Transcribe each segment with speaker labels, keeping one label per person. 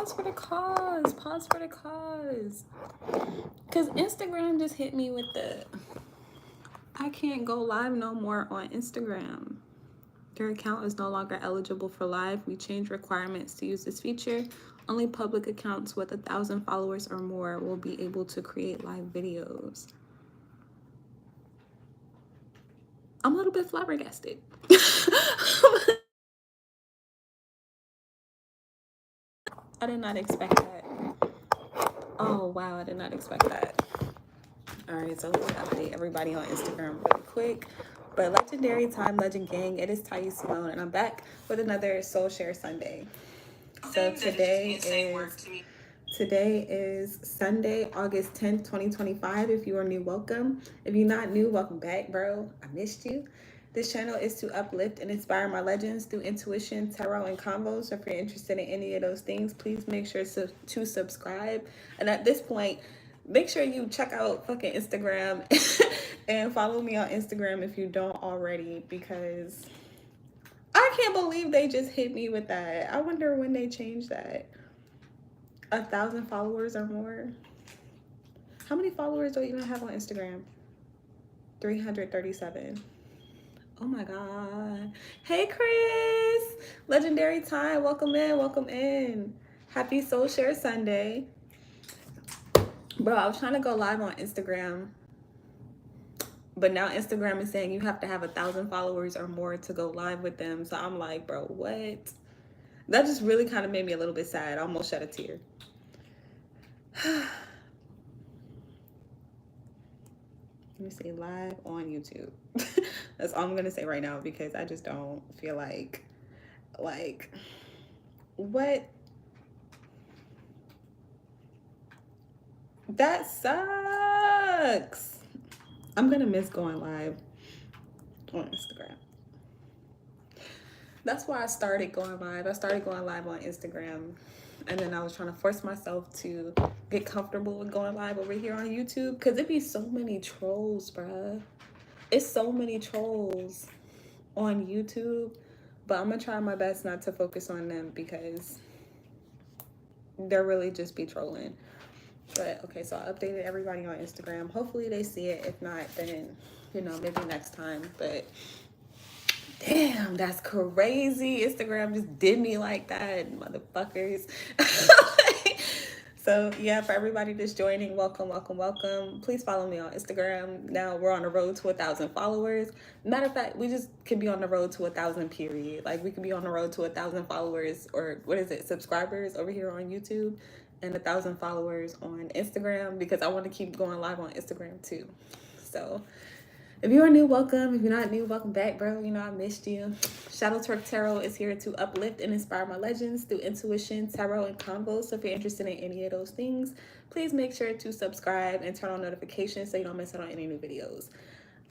Speaker 1: pause for the cause. Pause for the cause. Because Instagram just hit me with the, I can't go live no more on Instagram. Your account is no longer eligible for live. We changed requirements to use this feature. Only public accounts with 1,000 followers or more will be able to create live videos. I'm a little bit flabbergasted. I did not expect that. Oh, wow, I did not expect that. All right, so let me update everybody on Instagram really quick. But legendary time, legend gang, it is Thais Simone, and I'm back with another Soul Share Sunday. So today is Sunday, August 10th, 2025. If you are new, welcome. If you're not new, welcome back, bro. I missed you. This channel is to uplift and inspire my legends through intuition, tarot, and combos. So if you're interested in any of those things, please make sure to subscribe. And at this point, make sure you check out fucking Instagram and follow me on Instagram if you don't already, because I can't believe they just hit me with that. I wonder when they change that. 1,000 followers or more. How many followers do I even have on Instagram? 337. Oh my God. Hey, Chris. Legendary time. Welcome in. Welcome in. Happy Soul Share Sunday. Bro, I was trying to go live on Instagram, but now Instagram is saying you have to have 1,000 followers or more to go live with them. So I'm like, bro, what? That just really kind of made me a little bit sad. I almost shed a tear. Let me see, live on YouTube. That's all I'm going to say right now, because I just don't feel like, what? That sucks. I'm going to miss going live on Instagram. That's why I started going live. I started going live on Instagram, and then I was trying to force myself to get comfortable with going live over here on YouTube, because it be so many trolls, bruh. It's so many trolls on YouTube, but I'm gonna try my best not to focus on them, because they're really just be trolling. But okay, so I updated everybody on Instagram. Hopefully they see it. If not, then, you know, maybe next time. But damn, that's crazy. Instagram just did me like that, motherfuckers. So yeah, for everybody that's joining, welcome, welcome, welcome. Please follow me on Instagram. Now we're on the road to 1,000 followers. Matter of fact, we just could be on the road to 1,000 period. Like, we could be on the road to 1,000 followers, or what is it, subscribers over here on YouTube, and 1,000 followers on Instagram, because I want to keep going live on Instagram too. So if you are new, welcome. If you're not new, welcome back, bro. You know, I missed you. Shadow Twerk Tarot is here to uplift and inspire my legends through intuition, tarot, and combos. So if you're interested in any of those things, please make sure to subscribe and turn on notifications so you don't miss out on any new videos.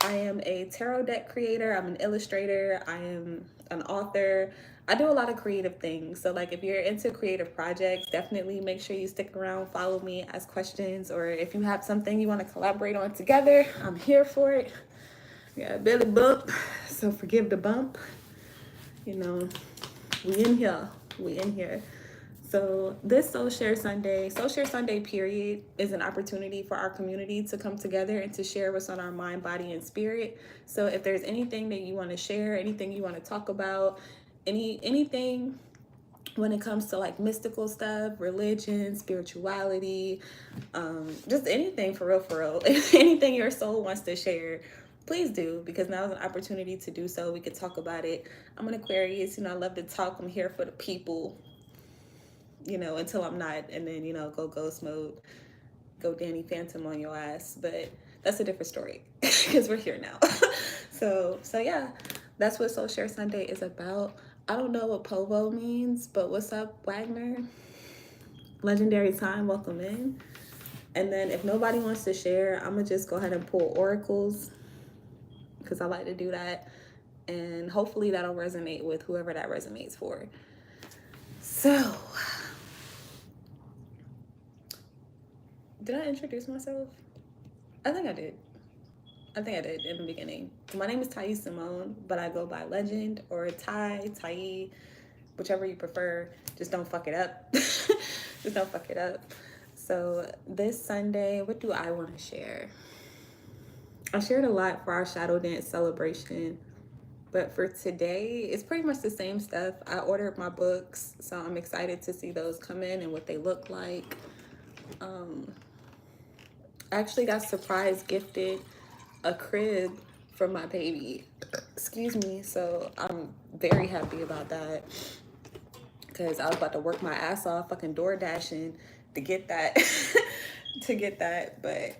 Speaker 1: I am a tarot deck creator. I'm an illustrator. I am an author. I do a lot of creative things. So like, if you're into creative projects, definitely make sure you stick around, follow me, ask questions, or if you have something you want to collaborate on together, I'm here for it. Yeah, belly bump, so forgive the bump. You know, we in here. So this Soul Share Sunday period, is an opportunity for our community to come together and to share what's on our mind, body, and spirit. So if there's anything that you want to share, anything you want to talk about, anything when it comes to like mystical stuff, religion, spirituality, just anything for real, anything your soul wants to share, please do, because now is an opportunity to do so. We could talk about it. I'm an Aquarius, you know, I love to talk. I'm here for the people, you know, until I'm not, and then, you know, go ghost mode, go Danny Phantom on your ass. But that's a different story, because we're here now. So yeah, that's what Soul Share Sunday is about. I don't know what Povo means, but what's up, Wagner? Legendary time, welcome in. And then if nobody wants to share, I'm gonna just go ahead and pull oracles, because I like to do that, and hopefully that'll resonate with whoever that resonates for. So, did I introduce myself? I think I did in the beginning. My name is Thais Simone, but I go by Legend or Tai, whichever you prefer. Just don't fuck it up. Just don't fuck it up. So this Sunday, what do I want to share? I shared a lot for our shadow dance celebration, but for today, it's pretty much the same stuff. I ordered my books, so I'm excited to see those come in and what they look like. I actually got surprise gifted a crib for my baby. Excuse me. So I'm very happy about that because I was about to work my ass off fucking door dashing to get that to get that. But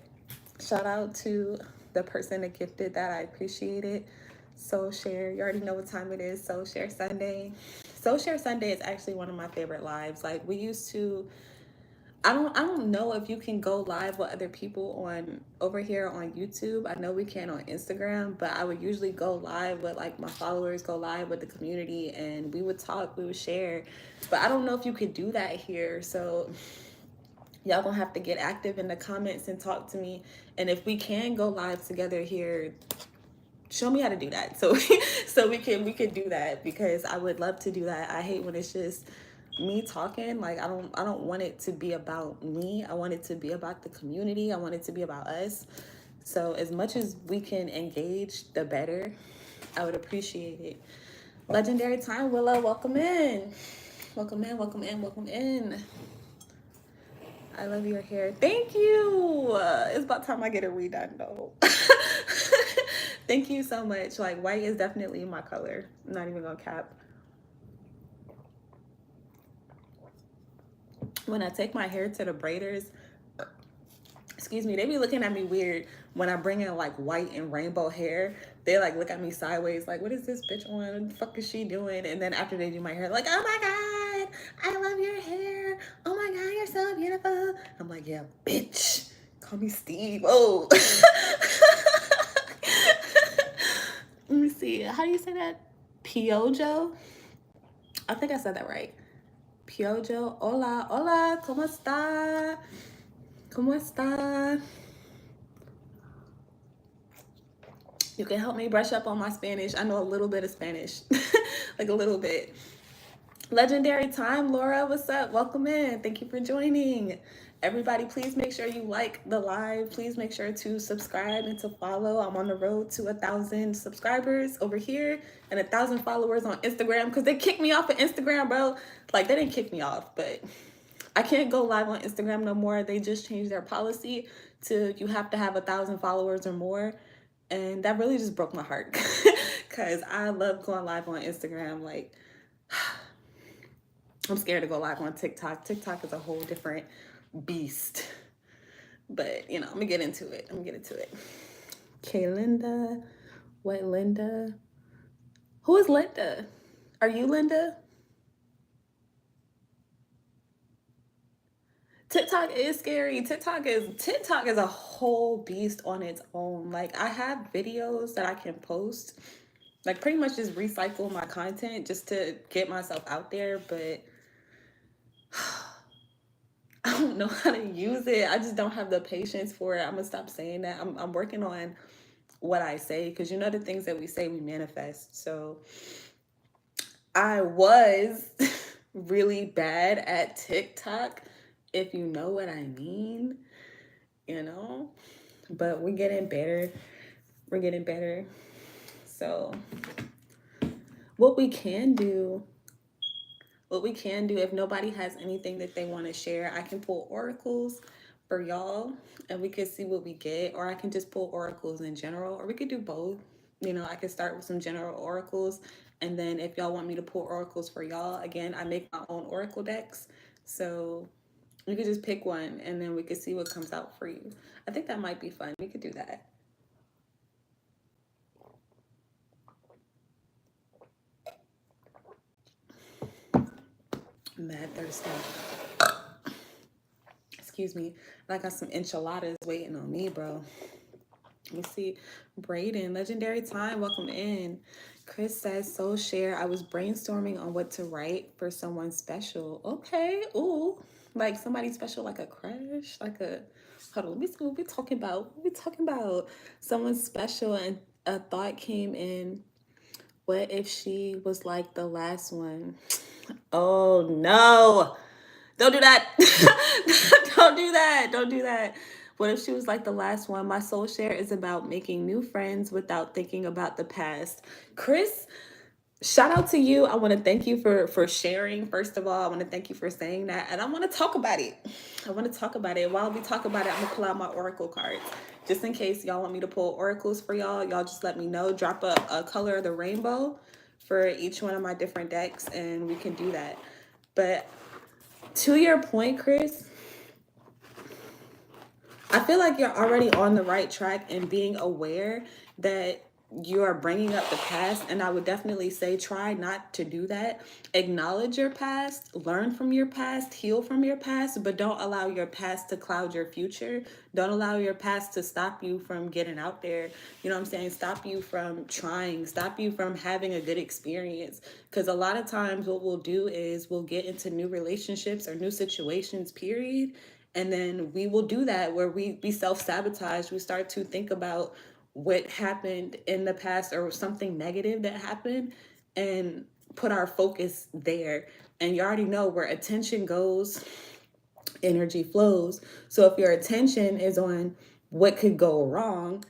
Speaker 1: shout out to the person that gifted that. I appreciate it. Soul Share, you already know what time it is. Soul Share Sunday. Soul Share Sunday is actually one of my favorite lives. Like we used to, I don't know if you can go live with other people on over here on YouTube. I know we can on Instagram, but I would usually go live with like my followers, go live with the community, and we would talk, we would share. But I don't know if you could do that here. So y'all gonna have to get active in the comments and talk to me. And if we can go live together here, show me how to do that. So so we can do that because I would love to do that. I hate when it's just me talking. Like I don't want it to be about me. I want it to be about the community. I want it to be about us. So as much as we can engage, the better. I would appreciate it. Legendary Time, Willow, welcome in. Welcome in, welcome in, welcome in. I love your hair. Thank you. It's about time I get it redone though. Thank you so much. Like white is definitely my color. I'm not even gonna cap. When I take my hair to the braiders, excuse me, they be looking at me weird when I bring in like white and rainbow hair. They like look at me sideways like, what is this bitch on? What the fuck is she doing? And then after they do my hair, like, oh my God, I love your hair. Oh my God, you're so beautiful. I'm like, yeah, bitch. Call me Steve. Oh. Let me see. How do you say that? Piojo? I think I said that right. Piojo. Hola, hola. ¿Cómo está? ¿Cómo está? You can help me brush up on my Spanish. I know a little bit of Spanish. Like a little bit. Legendary Time, Laura, what's up? Welcome in. Thank you for joining. Everybody, please make sure you like the live. Please make sure to subscribe and to follow. I'm on the road to 1,000 subscribers over here and 1,000 followers on Instagram because they kicked me off of Instagram, bro. Like, they didn't kick me off, but I can't go live on Instagram no more. They just changed their policy to you have to have 1,000 followers or more. And that really just broke my heart because I love going live on Instagram. Like, I'm scared to go live on TikTok. TikTok is a whole different beast. But, you know, I'm going to get into it. K-Linda. What, Linda? Who is Linda? Are you Linda? TikTok is scary. TikTok is a whole beast on its own. Like I have videos that I can post, like pretty much just recycle my content just to get myself out there, but I don't know how to use it. I just don't have the patience for it. I'm gonna stop saying that. I'm working on what I say because you know the things that we say we manifest. So I was really bad at TikTok, if you know what I mean, you know, but we're getting better. So what we can do if nobody has anything that they want to share, I can pull oracles for y'all and we can see what we get, or I can just pull oracles in general, or we could do both. You know, I could start with some general oracles, and then if y'all want me to pull oracles for y'all, again, I make my own oracle decks, so you could just pick one and then we could see what comes out for you. I think that might be fun. We could do that. Mad thirsty. Excuse me. I got some enchiladas waiting on me, bro. Let me see. Brayden, Legendary Time, welcome in. Chris says, so share. I was brainstorming on what to write for someone special. Okay. Ooh. Like somebody special, like a crush, like a, hold on, let me see what we're talking about. Someone special, and a thought came in. What if she was like the last one? Oh no. Don't do that. Don't do that. Don't do that. What if she was like the last one? My soul share is about making new friends without thinking about the past. Chris, shout out to you. I want to thank you for sharing. First of all, I want to thank you for saying that, and I want to talk about it. I want to talk about it. While we talk about it, I'm gonna pull out my oracle cards just in case y'all want me to pull oracles for y'all. Y'all just let me know. Drop a color of the rainbow for each one of my different decks, and we can do that. But to your point, Chris, I feel like you're already on the right track and being aware that you are bringing up the past. And I would definitely say try not to do that. Acknowledge your past, learn from your past, heal from your past, but don't allow your past to cloud your future. Don't allow your past to stop you from getting out there. You know what I'm saying? Stop you from trying, stop you from having a good experience. Because a lot of times what we'll do is we'll get into new relationships or new situations, period, and then we will do that where we self-sabotage. We start to think about what happened in the past or something negative that happened and put our focus there. And you already know where attention goes, energy flows. So if your attention is on what could go wrong,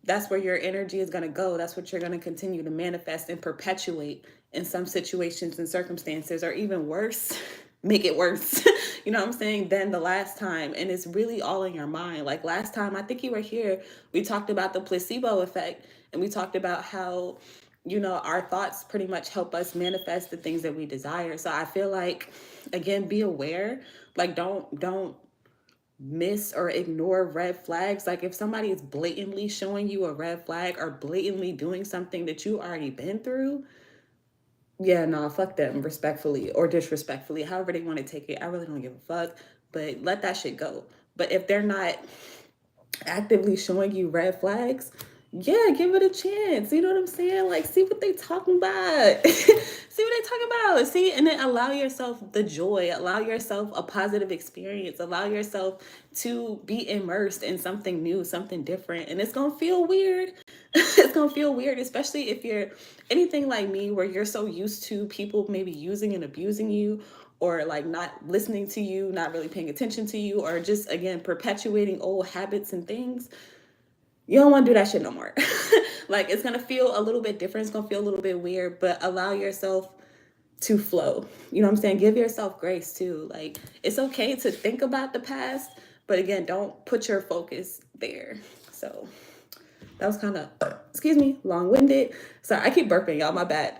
Speaker 1: that's where your energy is going to go. That's what you're going to continue to manifest and perpetuate in some situations and circumstances, or even worse, make it worse, you know what I'm saying, than the last time. And it's really all in your mind. Like last time, I think you were here, we talked about the placebo effect, and we talked about how, you know, our thoughts pretty much help us manifest the things that we desire. So I feel like, again, be aware. Like don't miss or ignore red flags. Like if somebody is blatantly showing you a red flag or blatantly doing something that you already been through, yeah, no, fuck them, respectfully or disrespectfully, however they want to take it. I really don't give a fuck, but let that shit go. But if they're not actively showing you red flags, yeah, give it a chance. You know what I'm saying? Like, see what they talking about. See what they talking about. See, and then allow yourself the joy. Allow yourself a positive experience. Allow yourself to be immersed in something new, something different. And it's gonna feel weird. It's gonna feel weird, especially if you're anything like me, where you're so used to people maybe using and abusing you, or like not listening to you, not really paying attention to you, or just again perpetuating old habits and things. You don't want to do that shit no more. Like it's gonna feel a little bit different. It's gonna feel a little bit weird, but allow yourself to flow. You know what I'm saying? Give yourself grace too. Like it's okay to think about the past, but again, don't put your focus there. So that was kind of, excuse me, long-winded. Sorry, I keep burping, y'all, my bad.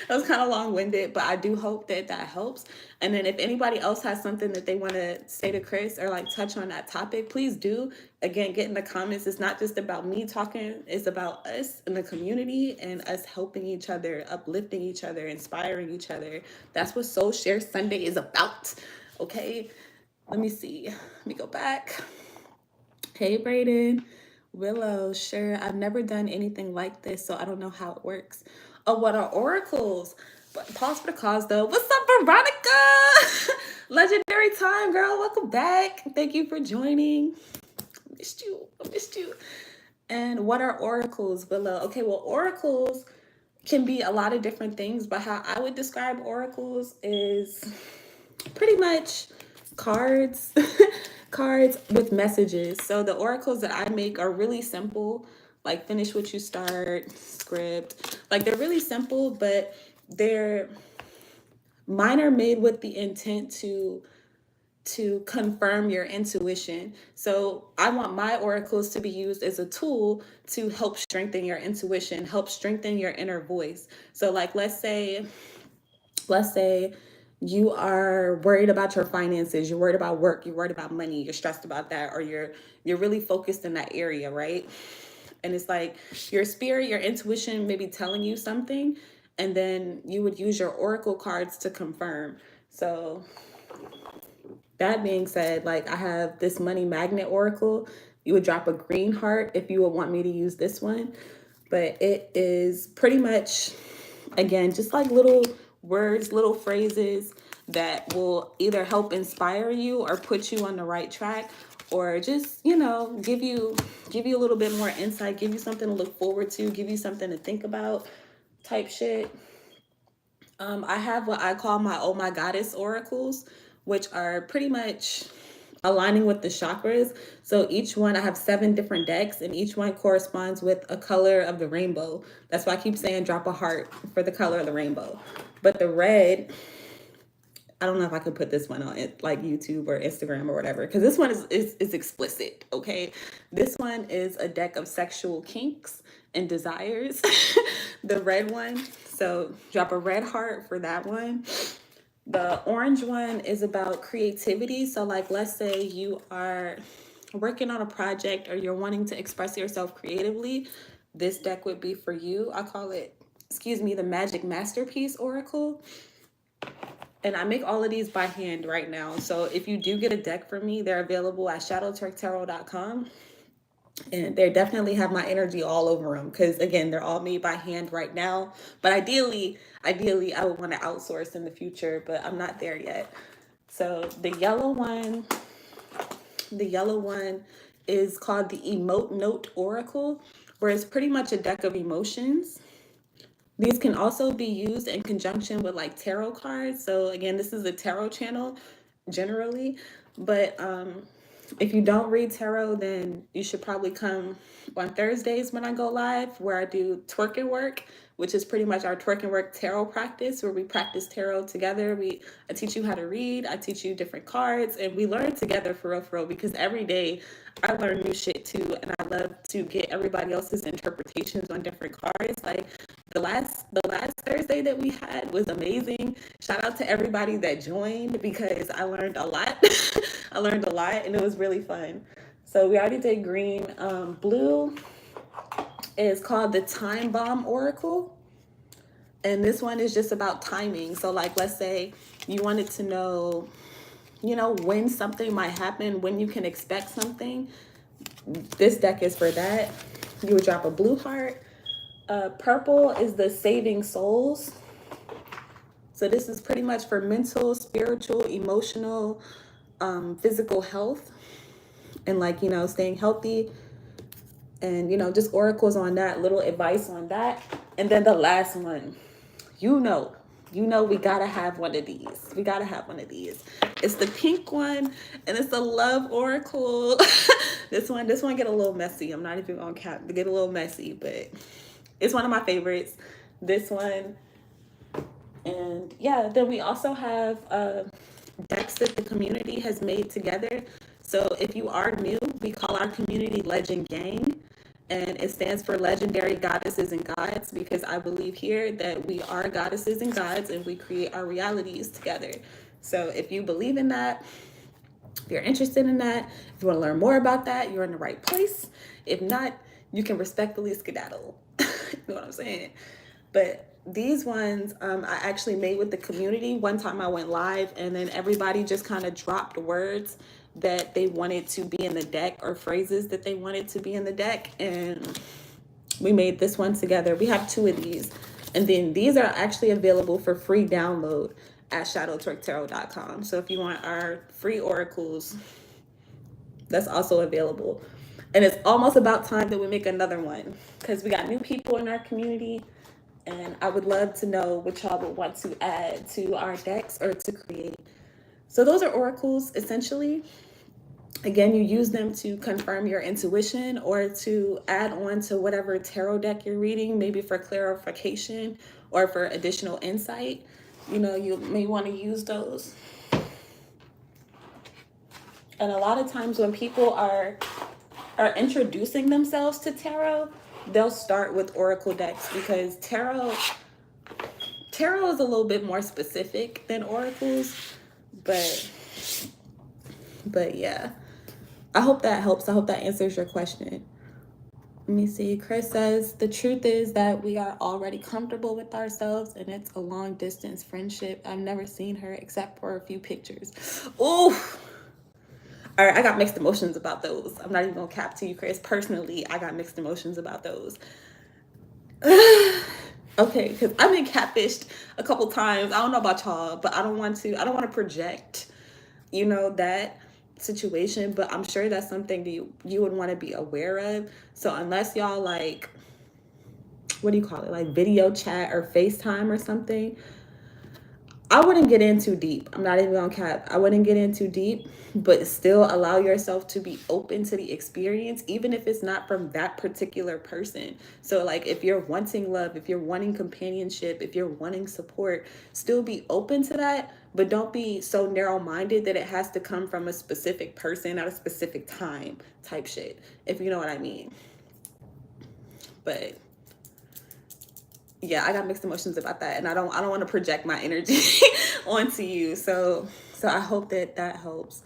Speaker 1: That was kind of long-winded, but I do hope that that helps. And then if anybody else has something that they want to say to Chris or like touch on that topic, please do. Again, get in the comments. It's not just about me talking. It's about us in the community and us helping each other, uplifting each other, inspiring each other. That's what Soul Share Sunday is about. Okay, let me see. Let me go back. Hey, Brayden. Willow, sure. I've never done anything like this, so I don't know how it works. Oh, what are oracles? But pause for the cause, though. What's up, Veronica? Legendary time, girl. Welcome back. Thank you for joining. I missed you. I missed you. And what are oracles, Willow? Okay, well, oracles can be a lot of different things, but how I would describe oracles is pretty much cards. Cards with messages. So the oracles that I make are really simple, like finish what you start, script. Like they're really simple, but they're mine are made with the intent to confirm your intuition. So I want my oracles to be used as a tool to help strengthen your intuition, help strengthen your inner voice. So like let's say you are worried about your finances, you're worried about work, you're worried about money, you're stressed about that, or you're really focused in that area, right? And it's like your spirit, your intuition may be telling you something, and then you would use your oracle cards to confirm. So that being said, like I have this money magnet oracle. You would drop a green heart if you would want me to use this one. But it is pretty much, again, just like little words, little phrases that will either help inspire you or put you on the right track, or just, you know, give you a little bit more insight, give you something to look forward to, give you something to think about type shit. I have what I call my Oh My Goddess oracles, which are pretty much aligning with the chakras. So each one, I have 7 different decks, and each one corresponds with a color of the rainbow. That's why I keep saying drop a heart for the color of the rainbow. But the red, I don't know if I could put this one on it, like YouTube or Instagram or whatever, because this one is explicit. Okay, this one is a deck of sexual kinks and desires. The red one, so drop a red heart for that one. The orange one is about creativity. So, like, let's say you are working on a project or you're wanting to express yourself creatively. This deck would be for you. I call it, excuse me, the Magic Masterpiece Oracle. And I make all of these by hand right now. So if you do get a deck from me, they're available at shadowturktarot.com. And they definitely have my energy all over them because, again, they're all made by hand right now. But ideally, I would want to outsource in the future, but I'm not there yet. So the yellow one is called the Emote Note Oracle, where it's pretty much a deck of emotions. These can also be used in conjunction with like tarot cards. So again, this is a tarot channel generally, but if you don't read tarot, then you should probably come on Thursdays when I go live, where I do twerk and work, which is pretty much our twerk and work tarot practice, where we practice tarot together. I teach you how to read, I teach you different cards, and we learn together for real, because every day I learn new shit too, and I love to get everybody else's interpretations on different cards. Like the last Thursday that we had was amazing. Shout out to everybody that joined because I learned a lot. I learned a lot and it was really fun. So we already did green. Blue is called the Time Bomb Oracle. And this one is just about timing. So like, let's say you wanted to know, when something might happen, when you can expect something. This deck is for that. You would drop a blue heart. Purple is the Saving Souls. So this is pretty much for mental, spiritual, emotional, physical health, and like, staying healthy, and just oracles on that, little advice on that. And then the last one, we gotta have one of these. It's the pink one, and it's the Love Oracle. This one get a little messy. I'm not even gonna cap to get a little messy, but it's one of my favorites. This one. And yeah, then we also have decks that the community has made together. So if you are new, we call our community Legend Gang, and it stands for Legendary Goddesses and Gods, because I believe here that we are goddesses and gods and we create our realities together. So if you believe in that, if you're interested in that, if you want to learn more about that, you're in the right place. If not, you can respectfully skedaddle. You know what I'm saying? But these ones I actually made with the community. One time I went live and then everybody just kind of dropped words that they wanted to be in the deck, or phrases that they wanted to be in the deck, and we made this one together. We have 2 of these, and then these are actually available for free download at shadowturktarot.com. So if you want our free oracles, that's also available. And it's almost about time that we make another one, because we got new people in our community, and I would love to know what y'all would want to add to our decks or to create. So those are oracles, essentially. Again, you use them to confirm your intuition or to add on to whatever tarot deck you're reading, maybe for clarification or for additional insight. You may want to use those. And a lot of times when people are introducing themselves to tarot, they'll start with oracle decks, because tarot is a little bit more specific than oracles. But yeah, I hope that helps. I hope that answers your question. Let me see. Chris says, the truth is that we are already comfortable with ourselves, and it's a long distance friendship. I've never seen her except for a few pictures. Ooh. All right, I got mixed emotions about those. I'm not even gonna cap to you, Chris. Personally, I got mixed emotions about those. Okay, because I've been catfished a couple times. I don't know about y'all, but I don't want to project, that situation, but I'm sure that's something that you would want to be aware of. So unless y'all like, what do you call it? Like video chat or FaceTime or something, I wouldn't get in too deep. I'm not even gonna cap. I wouldn't get in too deep, but still allow yourself to be open to the experience, even if it's not from that particular person. So like if you're wanting love, if you're wanting companionship, if you're wanting support, still be open to that, but don't be so narrow-minded that it has to come from a specific person at a specific time type shit, if you know what I mean. But yeah, I got mixed emotions about that, and I don't want to project my energy onto you. So I hope that that helps.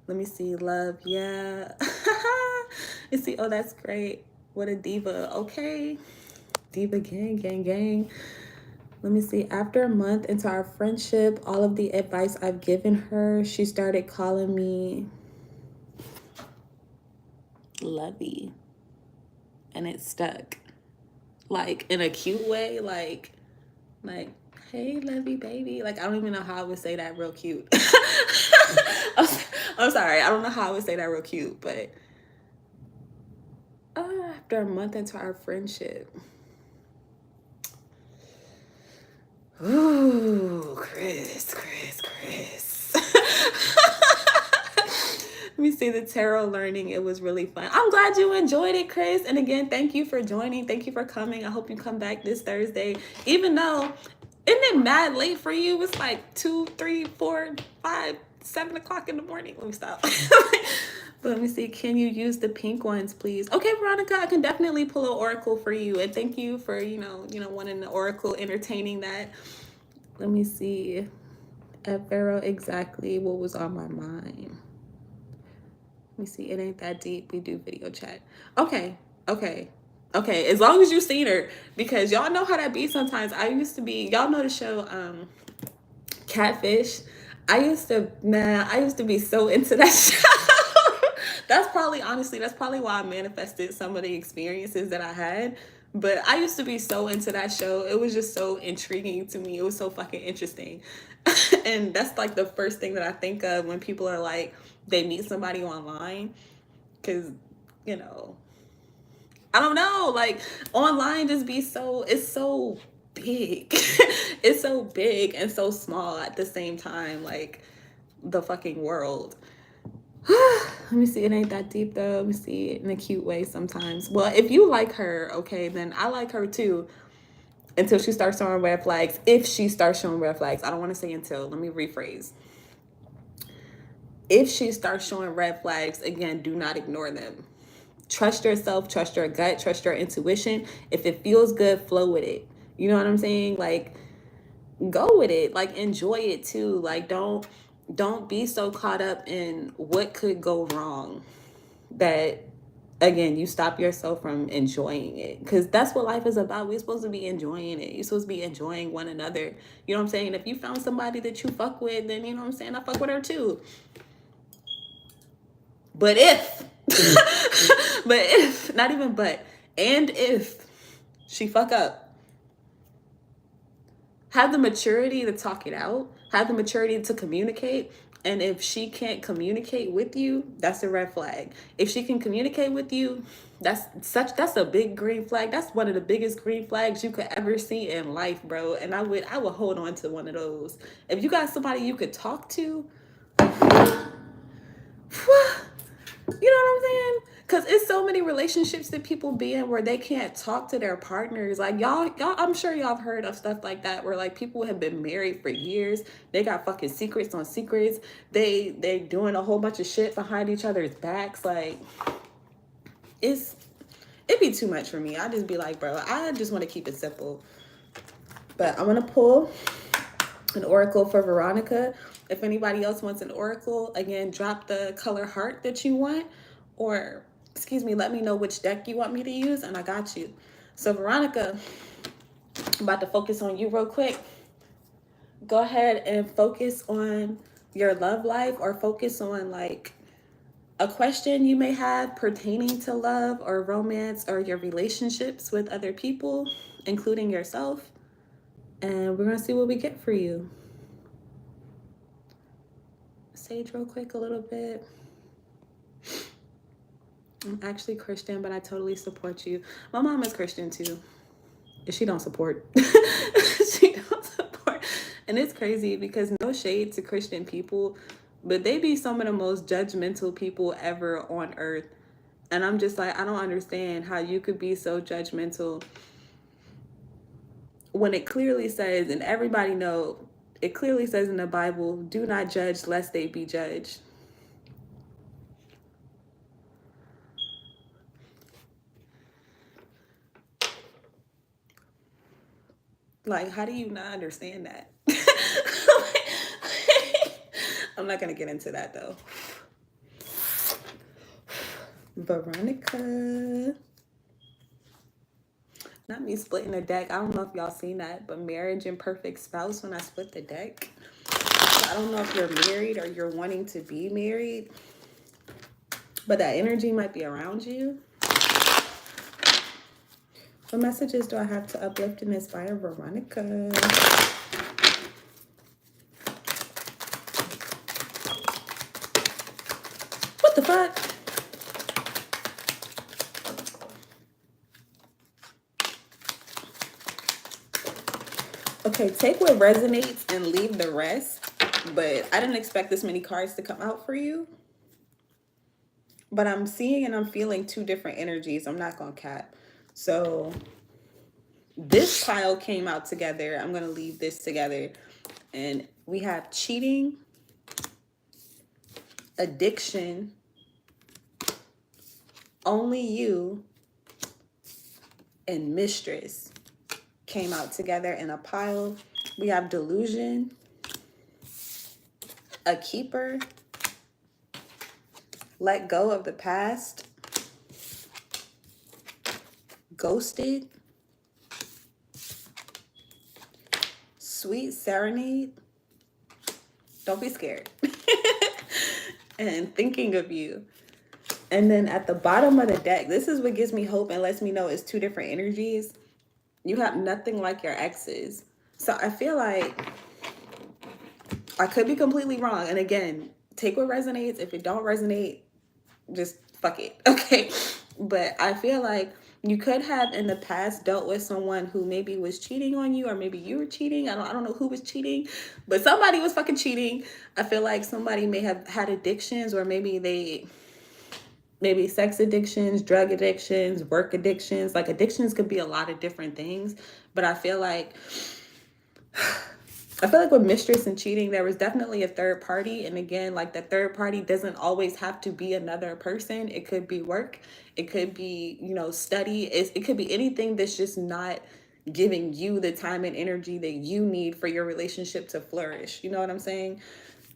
Speaker 1: Let me see, love, yeah. You see, oh, that's great. What a diva. Okay, diva gang, gang, gang. Let me see. After a month into our friendship, all of the advice I've given her, she started calling me Lovey, and it stuck. Like in a cute way, like, hey, Lovey, baby. Like, I don't even know how I would say that real cute. I'm sorry. I don't know how I would say that real cute, but after a month into our friendship. Ooh, Chris. Let me see the tarot learning. It was really fun. I'm glad you enjoyed it, Chris. And again, thank you for joining. Thank you for coming. I hope you come back this Thursday. Even though, isn't it mad late for you? It's like 2, 3, 4, 5, 7 o'clock in the morning. Let me stop. But let me see. Can you use the pink ones, please? Okay, Veronica, I can definitely pull an oracle for you. And thank you for, wanting the oracle, entertaining that. Let me see. At Pharaoh, exactly what was on my mind. Let me see. It ain't that deep. We do video chat. Okay. As long as you've seen her, because y'all know how that be sometimes. I used to be, y'all know the show Catfish. I used to be so into that show. That's probably why I manifested some of the experiences that I had. But I used to be so into that show. It was just so intriguing to me. It was so fucking interesting. And that's like the first thing that I think of when people are like, they meet somebody online. Because, I don't know, like online just be it's so big. It's so big and so small at the same time, like the fucking world. Let me see. It ain't that deep though. Let me see it in a cute way sometimes. Well, if you like her, okay, then I like her too. Until she starts showing red flags. If she starts showing red flags. I don't want to say until. Let me rephrase. If she starts showing red flags, again, do not ignore them. Trust yourself, trust your gut, trust your intuition. If it feels good, flow with it. You know what I'm saying? Like, go with it. Like, enjoy it too. Like, don't be so caught up in what could go wrong that, again, you stop yourself from enjoying it. Because that's what life is about. We're supposed to be enjoying it. You're supposed to be enjoying one another. You know what I'm saying? If you found somebody that you fuck with, then you know what I'm saying? I fuck with her too. But if, and if she fuck up, have the maturity to talk it out, have the maturity to communicate. And if she can't communicate with you, that's a red flag. If she can communicate with you, that's a big green flag. That's one of the biggest green flags you could ever see in life, bro. And I would hold on to one of those. If you got somebody you could talk to, you know what I'm saying? Because it's so many relationships that people be in where they can't talk to their partners. Like, y'all, I'm sure y'all have heard of stuff like that where, like, people have been married for years. They got fucking secrets on secrets. They doing a whole bunch of shit behind each other's backs. Like, it'd be too much for me. I just be like, bro, I just want to keep it simple. But I'm going to pull an oracle for Veronica. If anybody else wants an oracle, again, drop the color heart that you want, or, let me know which deck you want me to use, and I got you. So Veronica, I'm about to focus on you real quick. Go ahead and focus on your love life, or focus on like a question you may have pertaining to love or romance or your relationships with other people, including yourself. And we're going to see what we get for you. Sage real quick a little bit. I'm actually Christian, but I totally support you. My mom is Christian too. She don't support. She don't support. And it's crazy because no shade to Christian people, but they be some of the most judgmental people ever on earth. And I'm just like, I don't understand how you could be so judgmental when it clearly says, and everybody know, it clearly says in the Bible, do not judge lest they be judged. Like, how do you not understand that? I'm not going to get into that though. Veronica. Not me splitting the deck. I don't know if y'all seen that, but marriage and perfect spouse when I split the deck. So I don't know if you're married or you're wanting to be married, but that energy might be around you. What messages do I have to uplift and inspire Veronica? What the fuck? Okay, take what resonates and leave the rest. But I didn't expect this many cards to come out for you. But I'm seeing and I'm feeling two different energies. I'm not going to cap. So this pile came out together. I'm going to leave this together. And we have cheating, addiction, only you, and mistress came out together in a pile. We have delusion, a keeper, let go of the past, ghosted, sweet serenade, don't be scared, and thinking of you. And then at the bottom of the deck, this is what gives me hope and lets me know it's two different energies. You have nothing like your exes. So I feel like I could be completely wrong. And again, take what resonates. If it don't resonate, just fuck it. Okay. But I feel like you could have in the past dealt with someone who maybe was cheating on you, or maybe you were cheating. I don't know who was cheating, but somebody was fucking cheating. I feel like somebody may have had addictions, or maybe sex addictions, drug addictions, work addictions. Like addictions could be a lot of different things. But I feel like with mistress and cheating, there was definitely a third party. And again, like the third party doesn't always have to be another person. It could be work. It could be, study. It could be anything that's just not giving you the time and energy that you need for your relationship to flourish. You know what I'm saying?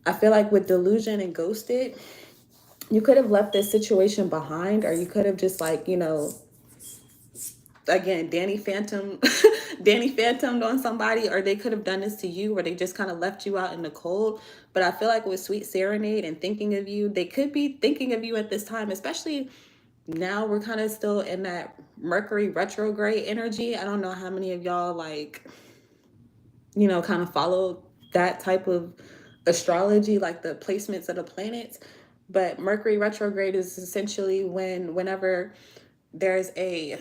Speaker 1: I feel like with delusion and ghosted, you could have left this situation behind, or you could have just again, Danny Phantomed on somebody, or they could have done this to you, or they just kind of left you out in the cold. But I feel like with Sweet Serenade and thinking of you, they could be thinking of you at this time, especially now we're kind of still in that Mercury retrograde energy. I don't know how many of y'all kind of follow that type of astrology, like the placements of the planets. But Mercury retrograde is essentially whenever there's a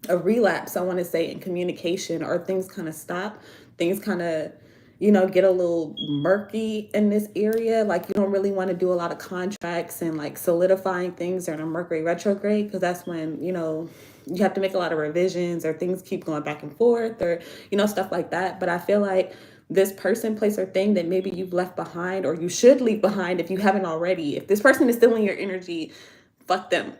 Speaker 1: relapse, I want to say, in communication, or things kind of stop, things kind of, get a little murky in this area. Like you don't really want to do a lot of contracts and like solidifying things during a Mercury retrograde, because that's when, you have to make a lot of revisions, or things keep going back and forth, or, stuff like that. But I feel like this person, place, or thing that maybe you've left behind, or you should leave behind if you haven't already, if this person is still in your energy, fuck them.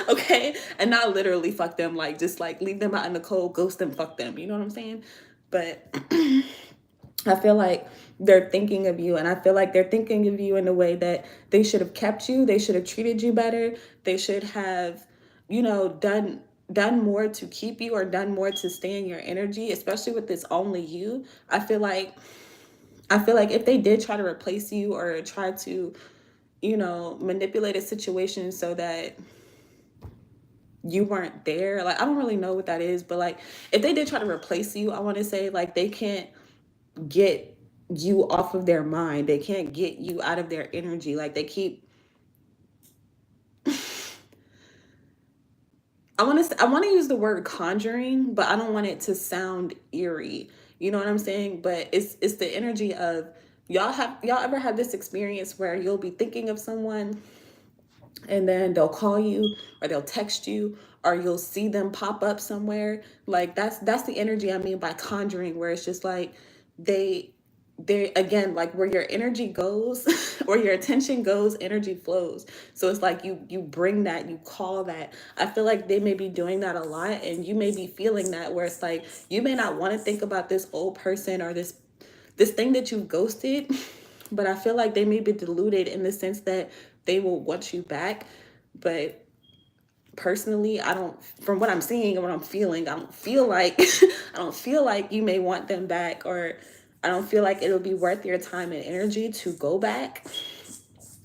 Speaker 1: Okay? And not literally fuck them, like just like leave them out in the cold, ghost them, fuck them. You know what I'm saying? But I feel like they're thinking of you, and I feel like they're thinking of you in a way that they should have kept you, they should have treated you better, they should have, done more to keep you, or done more to stay in your energy, especially with this only you. I feel like if they did try to replace you, or try to, manipulate a situation so that you weren't there, like I don't really know what that is, but like if they did try to replace you, I want to say like they can't get you off of their mind, they can't get you out of their energy. Like they keep I want to use the word conjuring, but I don't want it to sound eerie. You know what I'm saying? But it's the energy of y'all ever had this experience where you'll be thinking of someone and then they'll call you or they'll text you or you'll see them pop up somewhere. Like that's the energy I mean by conjuring, where it's just like they they again, like where your energy goes or your attention goes, energy flows. So it's like you bring that, you call that. I feel like they may be doing that a lot, and you may be feeling that, where it's like you may not want to think about this old person or this thing that you've ghosted, but I feel like they may be deluded in the sense that they will want you back. But personally, I don't, from what I'm seeing and what I'm feeling, I don't feel like I don't feel like you may want them back, or I don't feel like it'll be worth your time and energy to go back.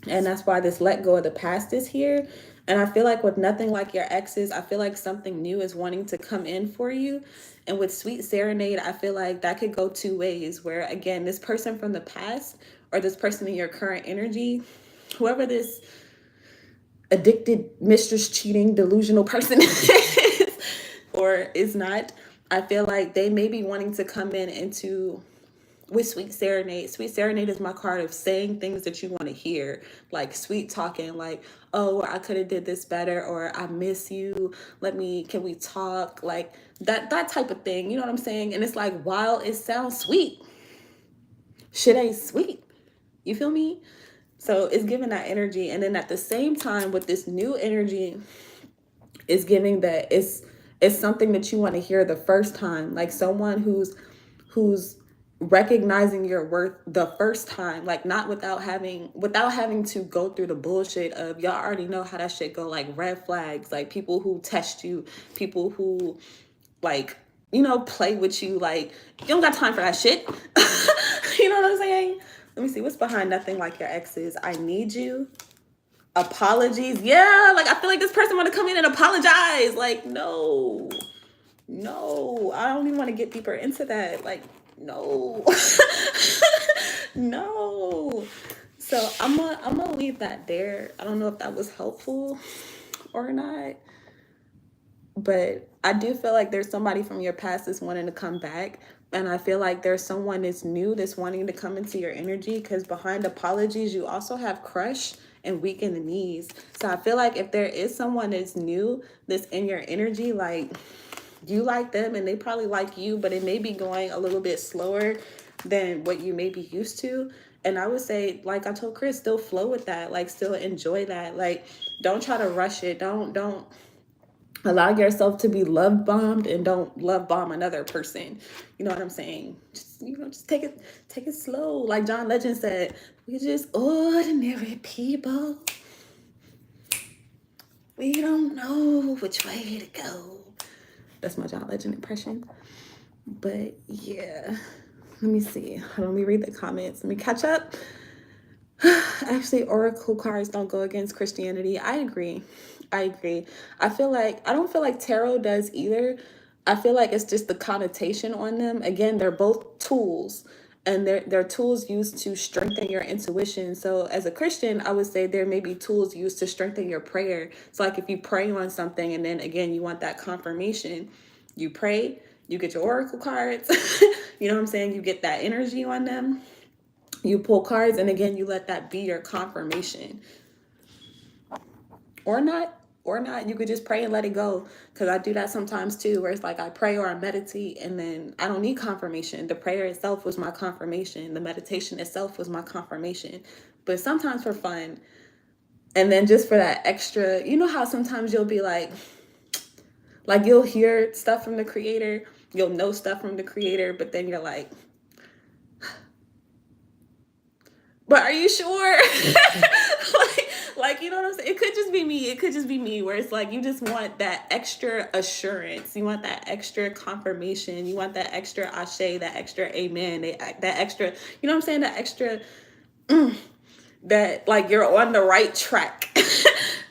Speaker 1: And that's why this let go of the past is here. And I feel like with nothing like your exes, I feel like something new is wanting to come in for you. And with Sweet Serenade, I feel like that could go two ways, where again, this person from the past or this person in your current energy, whoever this addicted, mistress, cheating, delusional person is or is not, I feel like they may be wanting to come in into with Sweet Serenade. Sweet Serenade is my card of saying things that you want to hear, like sweet talking, like, oh, I could have did this better, or I miss you, can we talk, like that type of thing, you know what I'm saying? And it's like, while it sounds sweet, shit ain't sweet, you feel me? So it's giving that energy. And then at the same time, with this new energy, it's giving that it's something that you want to hear the first time, like someone who's recognizing your worth the first time, like not without having to go through the bullshit of, y'all already know how that shit go, like red flags, like people who test you, people who like, play with you, like you don't got time for that shit. You know what I'm saying? Let me see what's behind nothing like your exes. I need you. Apologies. Yeah, like I feel like this person want to come in and apologize. Like, no, I don't even want to get deeper into that. Like, no. No. So I'm gonna leave that there. I don't know if that was helpful or not, but I do feel like there's somebody from your past that's wanting to come back. And I feel like there's someone that's new that's wanting to come into your energy, because behind apologies, you also have crush and weak in the knees. So I feel like if there is someone that's new that's in your energy, like you like them and they probably like you, but it may be going a little bit slower than what you may be used to. And I would say, like I told Chris, still flow with that, like still enjoy that. Like don't try to rush it. Don't allow yourself to be love bombed, and don't love bomb another person. You know what I'm saying? Just take it slow. Like John Legend said, we're just ordinary people. We don't know which way to go. That's my John Legend impression. But yeah, let me see. Let me read the comments. Let me catch up. Actually, oracle cards don't go against Christianity. I agree. I don't feel like tarot does either. I feel like it's just the connotation on them. Again, they're both tools, and they're tools used to strengthen your intuition. So as a Christian, I would say there may be tools used to strengthen your prayer. So like if you pray on something and then again you want that confirmation, you pray, you get your oracle cards. You know what I'm saying? You get that energy on them. You pull cards, and again, you let that be your confirmation. Or not, you could just pray and let it go. Because I do that sometimes too, where it's like I pray or I meditate, and then I don't need confirmation. The prayer itself was my confirmation. The meditation itself was my confirmation. But sometimes for fun, and then just for that extra, you know how sometimes you'll be like you'll hear stuff from the creator, you'll know stuff from the creator, but then you're like, but are you sure? like, you know what I'm saying? It could just be me where it's like, you just want that extra assurance. You want that extra confirmation. You want that extra ashe, that extra amen, that extra, you know what I'm saying? That extra, that like you're on the right track.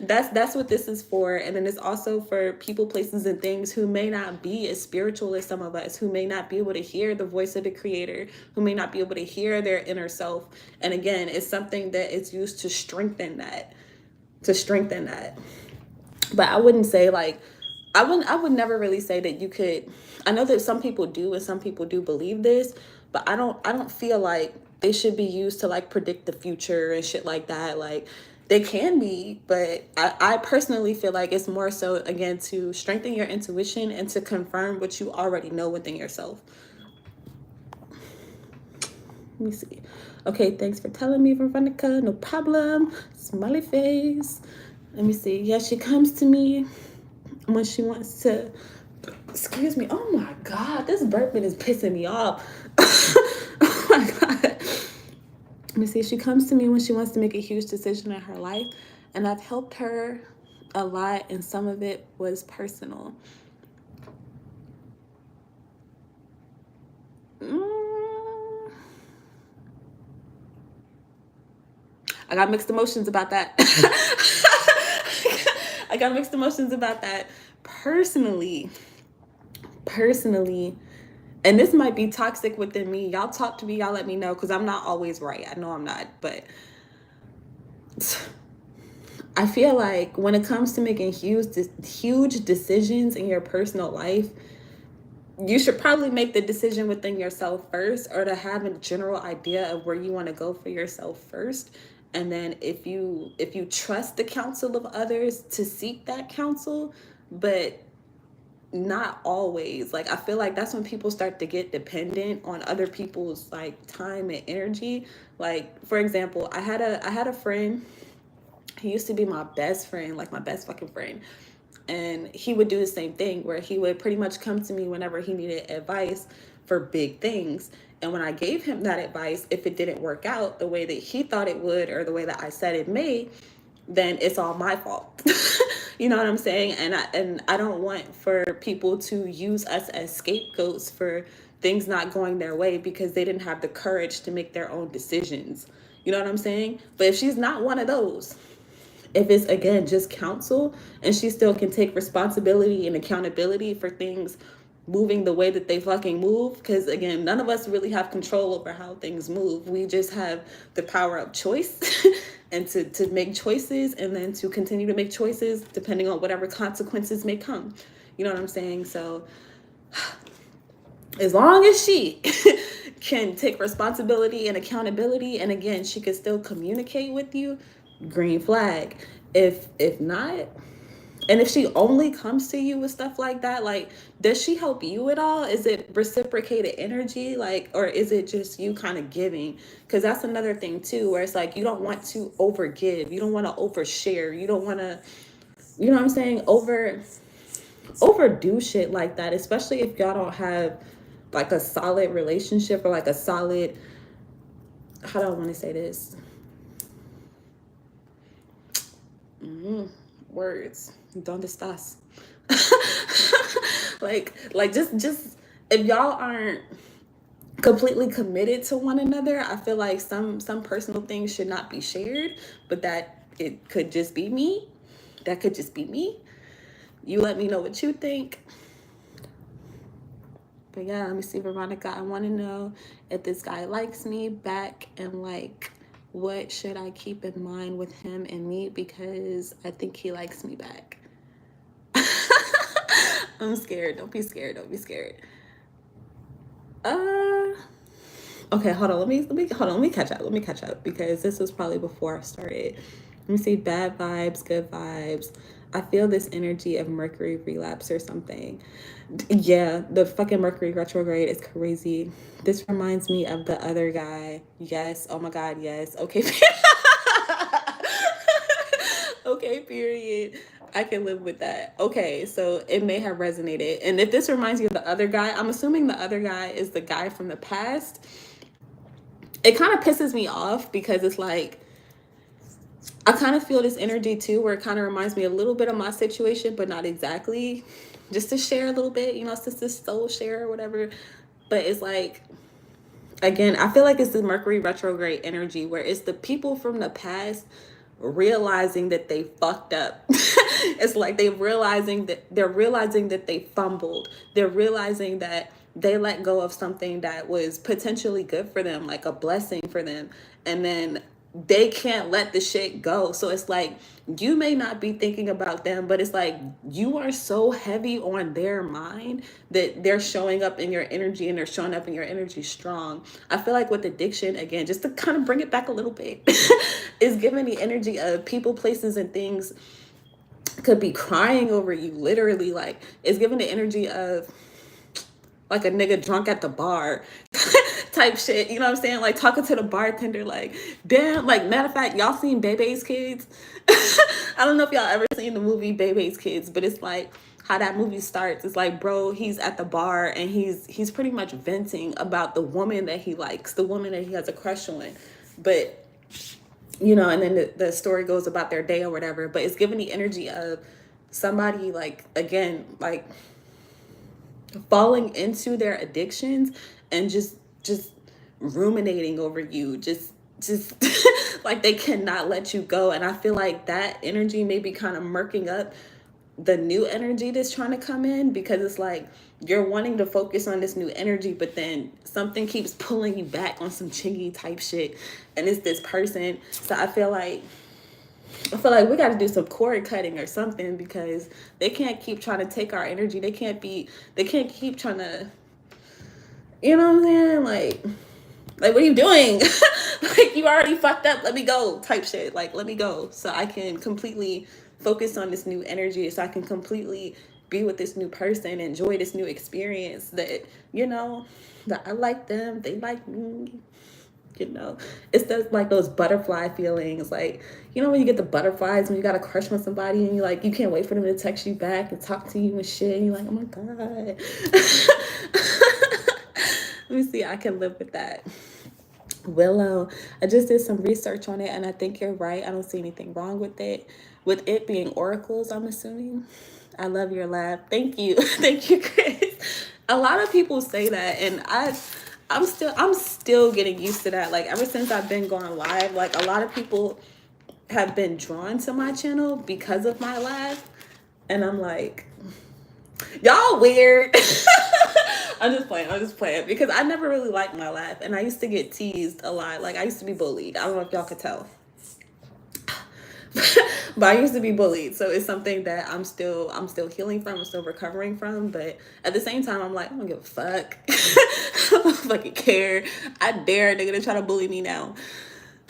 Speaker 1: That's what this is for. And then it's also for people, places, and things who may not be as spiritual as some of us, who may not be able to hear the voice of the creator, who may not be able to hear their inner self. And again, it's something that is used to strengthen that. But I wouldn't say like I would never really say that you could. I know that some people do and some people do believe this, but I don't feel like they should be used to like predict the future and shit like that. Like they can be, but I personally feel like it's more so again to strengthen your intuition and to confirm what you already know within yourself. Let me see. Okay, thanks for telling me, Veronica. No problem. Smiley face. Let me see. Yeah, she comes to me when she wants to. Excuse me. Oh my God, this burping is pissing me off. Oh my God. Let me see. She comes to me when she wants to make a huge decision in her life, and I've helped her a lot, and some of it was personal. I got mixed emotions about that. I got mixed emotions about that. Personally, and this might be toxic within me. Y'all talk to me, y'all let me know, because I'm not always right. I know I'm not, but I feel like when it comes to making huge decisions in your personal life, you should probably make the decision within yourself first, or to have a general idea of where you want to go for yourself first. And then if you trust the counsel of others, to seek that counsel, but not always. Like I feel like that's when people start to get dependent on other people's like time and energy. Like for example, I had a friend. He used to be my best friend, like my best fucking friend. And he would do the same thing where he would pretty much come to me whenever he needed advice for big things. And when I gave him that advice, if it didn't work out the way that he thought it would, or the way that I said it may, then it's all my fault. You know what I'm saying? And I don't want for people to use us as scapegoats for things not going their way because they didn't have the courage to make their own decisions. You know what I'm saying? But if she's not one of those, if it's again just counsel, and she still can take responsibility and accountability for things moving the way that they fucking move, because again, none of us really have control over how things move. We just have the power of choice and to make choices, and then to continue to make choices depending on whatever consequences may come. You know what I'm saying? So as long as she can take responsibility and accountability, and again, she can still communicate with you, green flag. If not, and if she only comes to you with stuff like that, like, does she help you at all? Is it reciprocated energy? Like, or is it just you kind of giving? Because that's another thing too, where it's like, you don't want to overgive. You don't want to overshare. You don't want to, you know what I'm saying? Overdo shit like that, especially if y'all don't have like a solid relationship, or like a solid, how do I want to say this? Words. Donde estás? like just if y'all aren't completely committed to one another, I feel like some personal things should not be shared, but that it could just be me. That could just be me. You let me know what you think. But yeah, let me see, Veronica. I want to know if this guy likes me back, and like, what should I keep in mind with him and me, because I think he likes me back. I'm scared. Don't be scared. Don't be scared. Okay, hold on. Let me catch up. Let me catch up, because this was probably before I started. Let me see. Bad vibes, good vibes. I feel this energy of Mercury relapse or something. Yeah, the fucking Mercury retrograde is crazy. This reminds me of the other guy. Yes. Oh my God. Yes. Okay. Okay, period. I can live with that. Okay, so it may have resonated. And if this reminds you of the other guy, I'm assuming the other guy is the guy from the past. It kind of pisses me off, because it's like, I kind of feel this energy too, where it kind of reminds me a little bit of my situation, but not exactly. Just to share a little bit, you know, it's just this soul share or whatever. But it's like, again, I feel like it's the Mercury retrograde energy, where it's the people from the past realizing that they fucked up. It's like they're realizing that they fumbled. They're realizing that they let go of something that was potentially good for them, like a blessing for them. And then they can't let the shit go. So it's like, you may not be thinking about them, but it's like you are so heavy on their mind that they're showing up in your energy, and they're showing up in your energy strong. I feel like with addiction, again, just to kind of bring it back a little bit, is giving the energy of people, places, and things could be crying over you, literally. Like, it's giving the energy of like a nigga drunk at the bar type shit. You know what I'm saying? Like talking to the bartender, like, damn, like, matter of fact, y'all seen Bebe's Kids? I don't know if y'all ever seen the movie Bebe's Kids, but it's like how that movie starts. It's like, bro, he's at the bar and he's pretty much venting about the woman that he likes, the woman that he has a crush on. But you know, and then the story goes about their day or whatever. But it's giving the energy of somebody, like, again, like falling into their addictions and just ruminating over you, just like they cannot let you go. And I feel like that energy may be kind of murking up the new energy that's trying to come in, because it's like you're wanting to focus on this new energy, but then something keeps pulling you back on some chingy type shit, and it's this person. So I feel like we got to do some cord cutting or something, because they can't keep trying to take our energy. They can't keep trying to, you know what I'm saying? Like, what are you doing? Like, you already fucked up. Let me go type shit. Like, let me go so I can completely focus on this new energy, so I can completely be with this new person, enjoy this new experience that, you know, that I like them, they like me. You know, it's those, like, those butterfly feelings. Like, you know, when you get the butterflies when you got a crush on somebody, and you can't wait for them to text you back and talk to you and shit, and you're like, oh my god. Let me see, I can live with that. Willow, I just did some research on it, and I think you're right. I don't see anything wrong with it. With it being oracles, I'm assuming. I love your laugh. Thank you. Thank you, Chris. A lot of people say that, and I'm still getting used to that. Like, ever since I've been going live, like, a lot of people have been drawn to my channel because of my laugh. And I'm like, y'all weird. I'm just playing because I never really liked my laugh, and I used to get teased a lot. Like, I used to be bullied. I don't know if y'all could tell. But I used to be bullied, so it's something that I'm still healing from, I'm still recovering from. But at the same time, I'm like, I don't give a fuck. I don't fucking care. I dare a nigga to try to bully me now.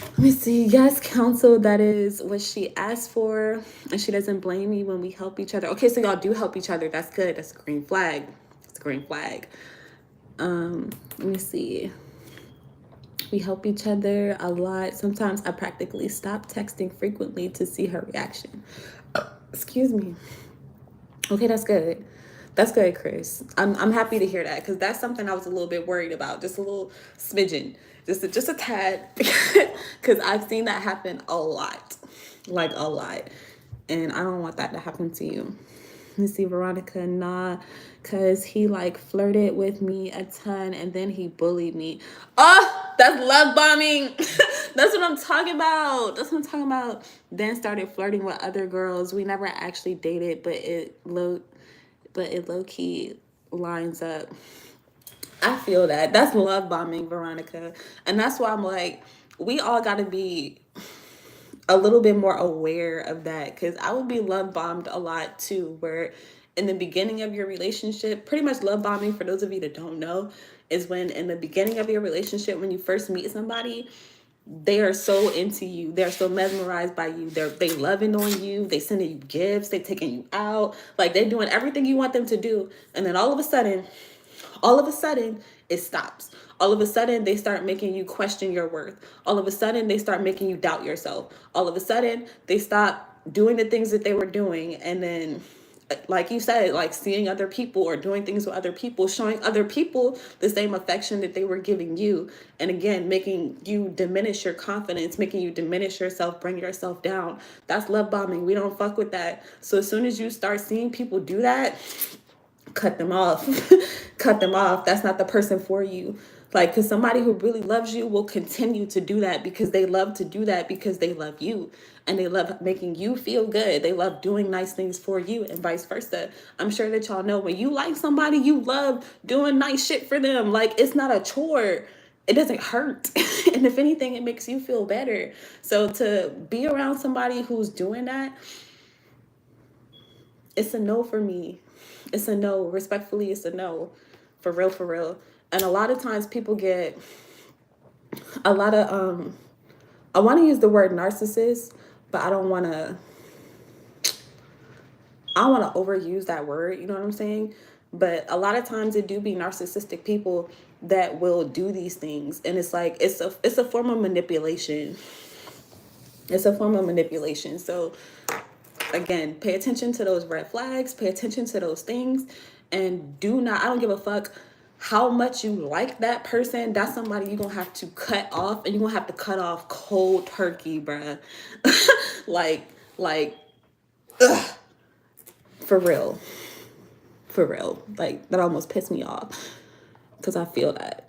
Speaker 1: Let me see. Yes, counsel, that is what she asked for, and she doesn't blame me when we help each other. Okay, so y'all do help each other. That's good. That's a green flag. It's a green flag. Let me see. We help each other a lot. Sometimes I practically stop texting frequently to see her reaction. Excuse me. Okay, that's good. That's good, Chris. I'm happy to hear that, because that's something I was a little bit worried about, just a little smidgen, just a tad, because I've seen that happen a lot, like a lot, and I don't want that to happen to you. Let me see, Veronica, nah, because he flirted with me a ton and then he bullied me. Oh, that's love bombing. That's what I'm talking about. That's what I'm talking about. Then started flirting with other girls. We never actually dated, but it low-key lines up. I feel that. That's love bombing, Veronica. And that's why I'm like, we all got to be a little bit more aware of that, because I would be love bombed a lot too, where in the beginning of your relationship, pretty much love bombing, for those of you that don't know, is when in the beginning of your relationship, when you first meet somebody, they are so into you, they're so mesmerized by you, they loving on you, they sending you gifts, they taking you out, like they're doing everything you want them to do, and then all of a sudden it stops. All of a sudden they start making you question your worth. All of a sudden they start making you doubt yourself. All of a sudden they stop doing the things that they were doing, and then, like you said, like seeing other people or doing things with other people, showing other people the same affection that they were giving you, and again making you diminish your confidence, making you diminish yourself, bring yourself down. That's love bombing. We don't fuck with that. So as soon as you start seeing people do that, cut them off. Cut them off. That's not the person for you. Like, because somebody who really loves you will continue to do that, because they love to do that, because they love you and they love making you feel good. They love doing nice things for you, and vice versa. I'm sure that y'all know, when you like somebody, you love doing nice shit for them. Like, it's not a chore. it doesn't hurt. And if anything, it makes you feel better. So to be around somebody who's doing that, it's a no for me. It's a no. Respectfully, it's a no. For real, for real. And a lot of times people get a lot of I want to use the word narcissist, but I don't want to overuse that word, you know what I'm saying? But a lot of times it do be narcissistic people that will do these things, and it's like it's a form of manipulation. It's a form of manipulation. So again, pay attention to those red flags, pay attention to those things, and do not, I don't give a fuck how much you like that person. That's somebody you're gonna have to cut off, and you're gonna have to cut off cold turkey, bruh. like, like, ugh, for real. For real. Like, that almost pissed me off because I feel that.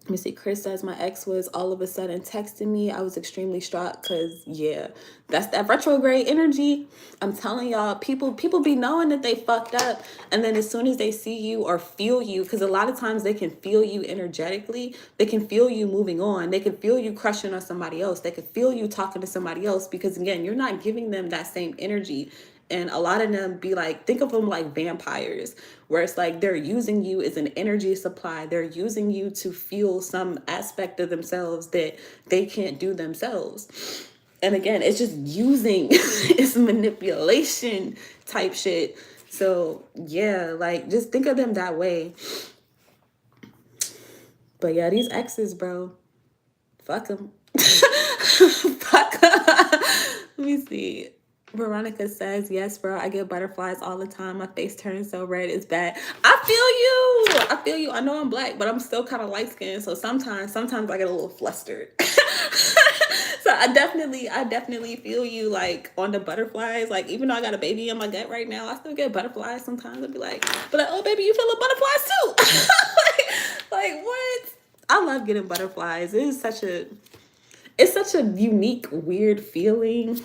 Speaker 1: Let me see. Chris says my ex was all of a sudden texting me. I was extremely shocked because, yeah, that's that retrograde energy. I'm telling y'all, people be knowing that they fucked up. And then as soon as they see you or feel you, because a lot of times they can feel you energetically. They can feel you moving on. They can feel you crushing on somebody else. They can feel you talking to somebody else because, again, you're not giving them that same energy. And a lot of them be like, think of them like vampires, where it's like they're using you as an energy supply. They're using you to feel some aspect of themselves that they can't do themselves. And again, it's just using, it's manipulation type shit. So yeah, like just think of them that way. But yeah, these exes, bro, fuck them. Fuck 'em. Let me see. Veronica says, yes, bro, I get butterflies all the time. My face turns so red, it's bad. I feel you. I feel you. I know I'm black, but I'm still kind of light skinned. So sometimes I get a little flustered. So I definitely feel you, like on the butterflies. Like, even though I got a baby in my gut right now, I still get butterflies sometimes. I'll be like, oh baby, you feel the butterflies too. like what? I love getting butterflies. It's such a unique, weird feeling.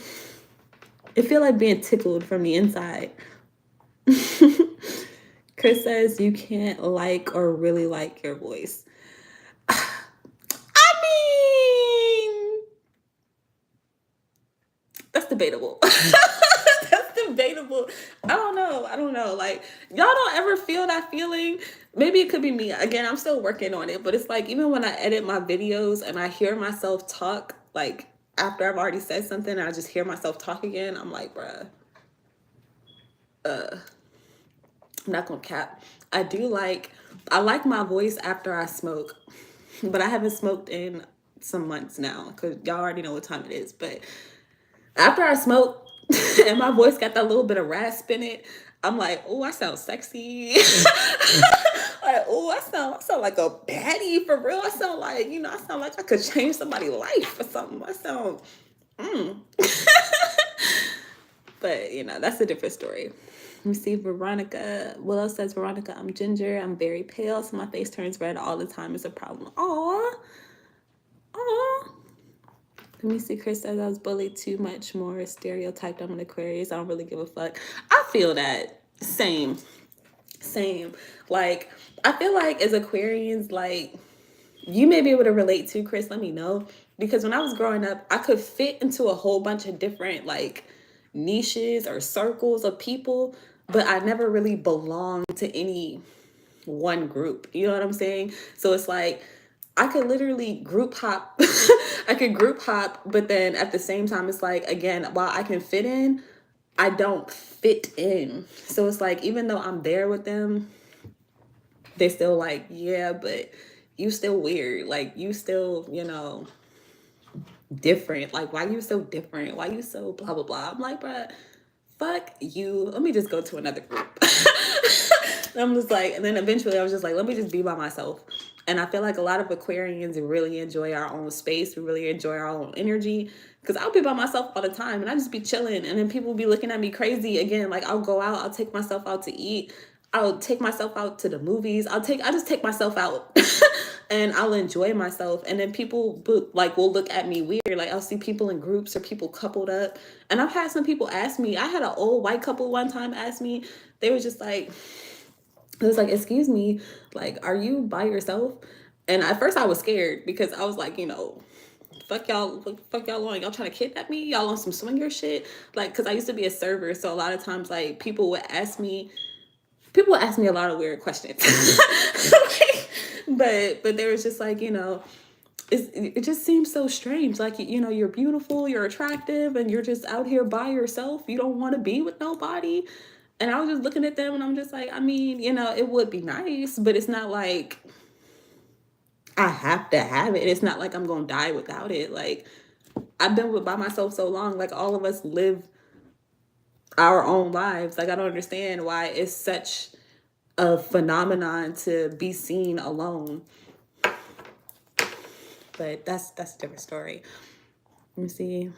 Speaker 1: It feel like being tickled from the inside. Chris says you can't like or really like your voice. I mean, that's debatable. That's debatable. I don't know. Like, y'all don't ever feel that feeling. Maybe it could be me. Again, I'm still working on it. But it's like, even when I edit my videos and I hear myself talk, like, after I've already said something and I just hear myself talk again, I'm like, bruh, I'm not gonna cap. I like my voice after I smoke, but I haven't smoked in some months now because y'all already know what time it is. But after I smoke and my voice got that little bit of rasp in it, I'm like, oh, I sound sexy. Like, oh, I sound like a baddie for real. I sound like, I sound like I could change somebody's life or something. I sound, but that's a different story. Let me see. Veronica Willow says, Veronica, I'm ginger. I'm very pale, so my face turns red all the time. It's a problem. Aw. Let me see. Chris says I was bullied too much, more stereotyped. I'm an Aquarius. I don't really give a fuck. I feel that. Same. Like, I feel like as Aquarians, like, you may be able to relate to, Chris, let me know. Because when I was growing up, I could fit into a whole bunch of different, like, niches or circles of people, but I never really belonged to any one group. You know what I'm saying? So it's like, I could literally group hop. I could group hop, but then at the same time, it's like, again, while I can fit in, I don't fit in. So it's like, even though I'm there with them, they still like, yeah, but you still weird. Like, you still, different. Like, why you so different? Why you so blah, blah, blah? I'm like, bruh, fuck you. Let me just go to another group. I'm just like, and then eventually I was just like, let me just be by myself. And I feel like a lot of Aquarians really enjoy our own space. We really enjoy our own energy. Because I'll be by myself all the time and I just be chilling. And then people be looking at me crazy. Again, like, I'll go out, I'll take myself out to eat. I'll take myself out to the movies. I just take myself out and I'll enjoy myself. And then people will look at me weird. Like, I'll see people in groups or people coupled up. And I've had some people ask me, I had an old white couple one time ask me, they were just like, it was like, excuse me, like, are you by yourself? And at first I was scared because I was like, fuck y'all on. Y'all trying to kidnap me? Y'all on some swinger shit? Like, because I used to be a server. So a lot of times, like, people would ask me a lot of weird questions. But there was just like, it just seems so strange. Like, you're beautiful, you're attractive, and you're just out here by yourself. You don't want to be with nobody. And I was just looking at them and I'm just like, I mean, it would be nice, but it's not like I have to have it. It's not like I'm going to die without it. Like, I've been by myself so long. Like, all of us live our own lives. Like, I don't understand why it's such a phenomenon to be seen alone. But that's a different story. Let me see.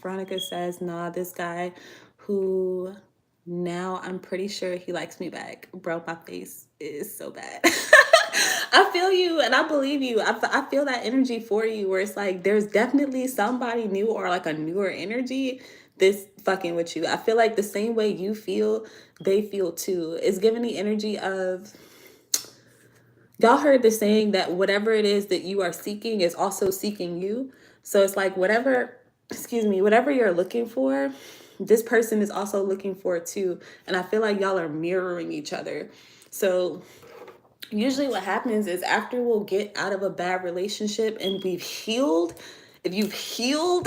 Speaker 1: Veronica says, nah, this guy who now I'm pretty sure he likes me back. Bro, my face is so bad. I feel you and I believe you. I feel that energy for you where it's like there's definitely somebody new or like a newer energy this fucking with you. I feel like the same way you feel, they feel too. It's giving the energy of, y'all heard the saying that whatever it is that you are seeking is also seeking you. So it's like whatever you're looking for, this person is also looking for it too. And I feel like y'all are mirroring each other. So usually what happens is after we'll get out of a bad relationship and we've healed, if you've healed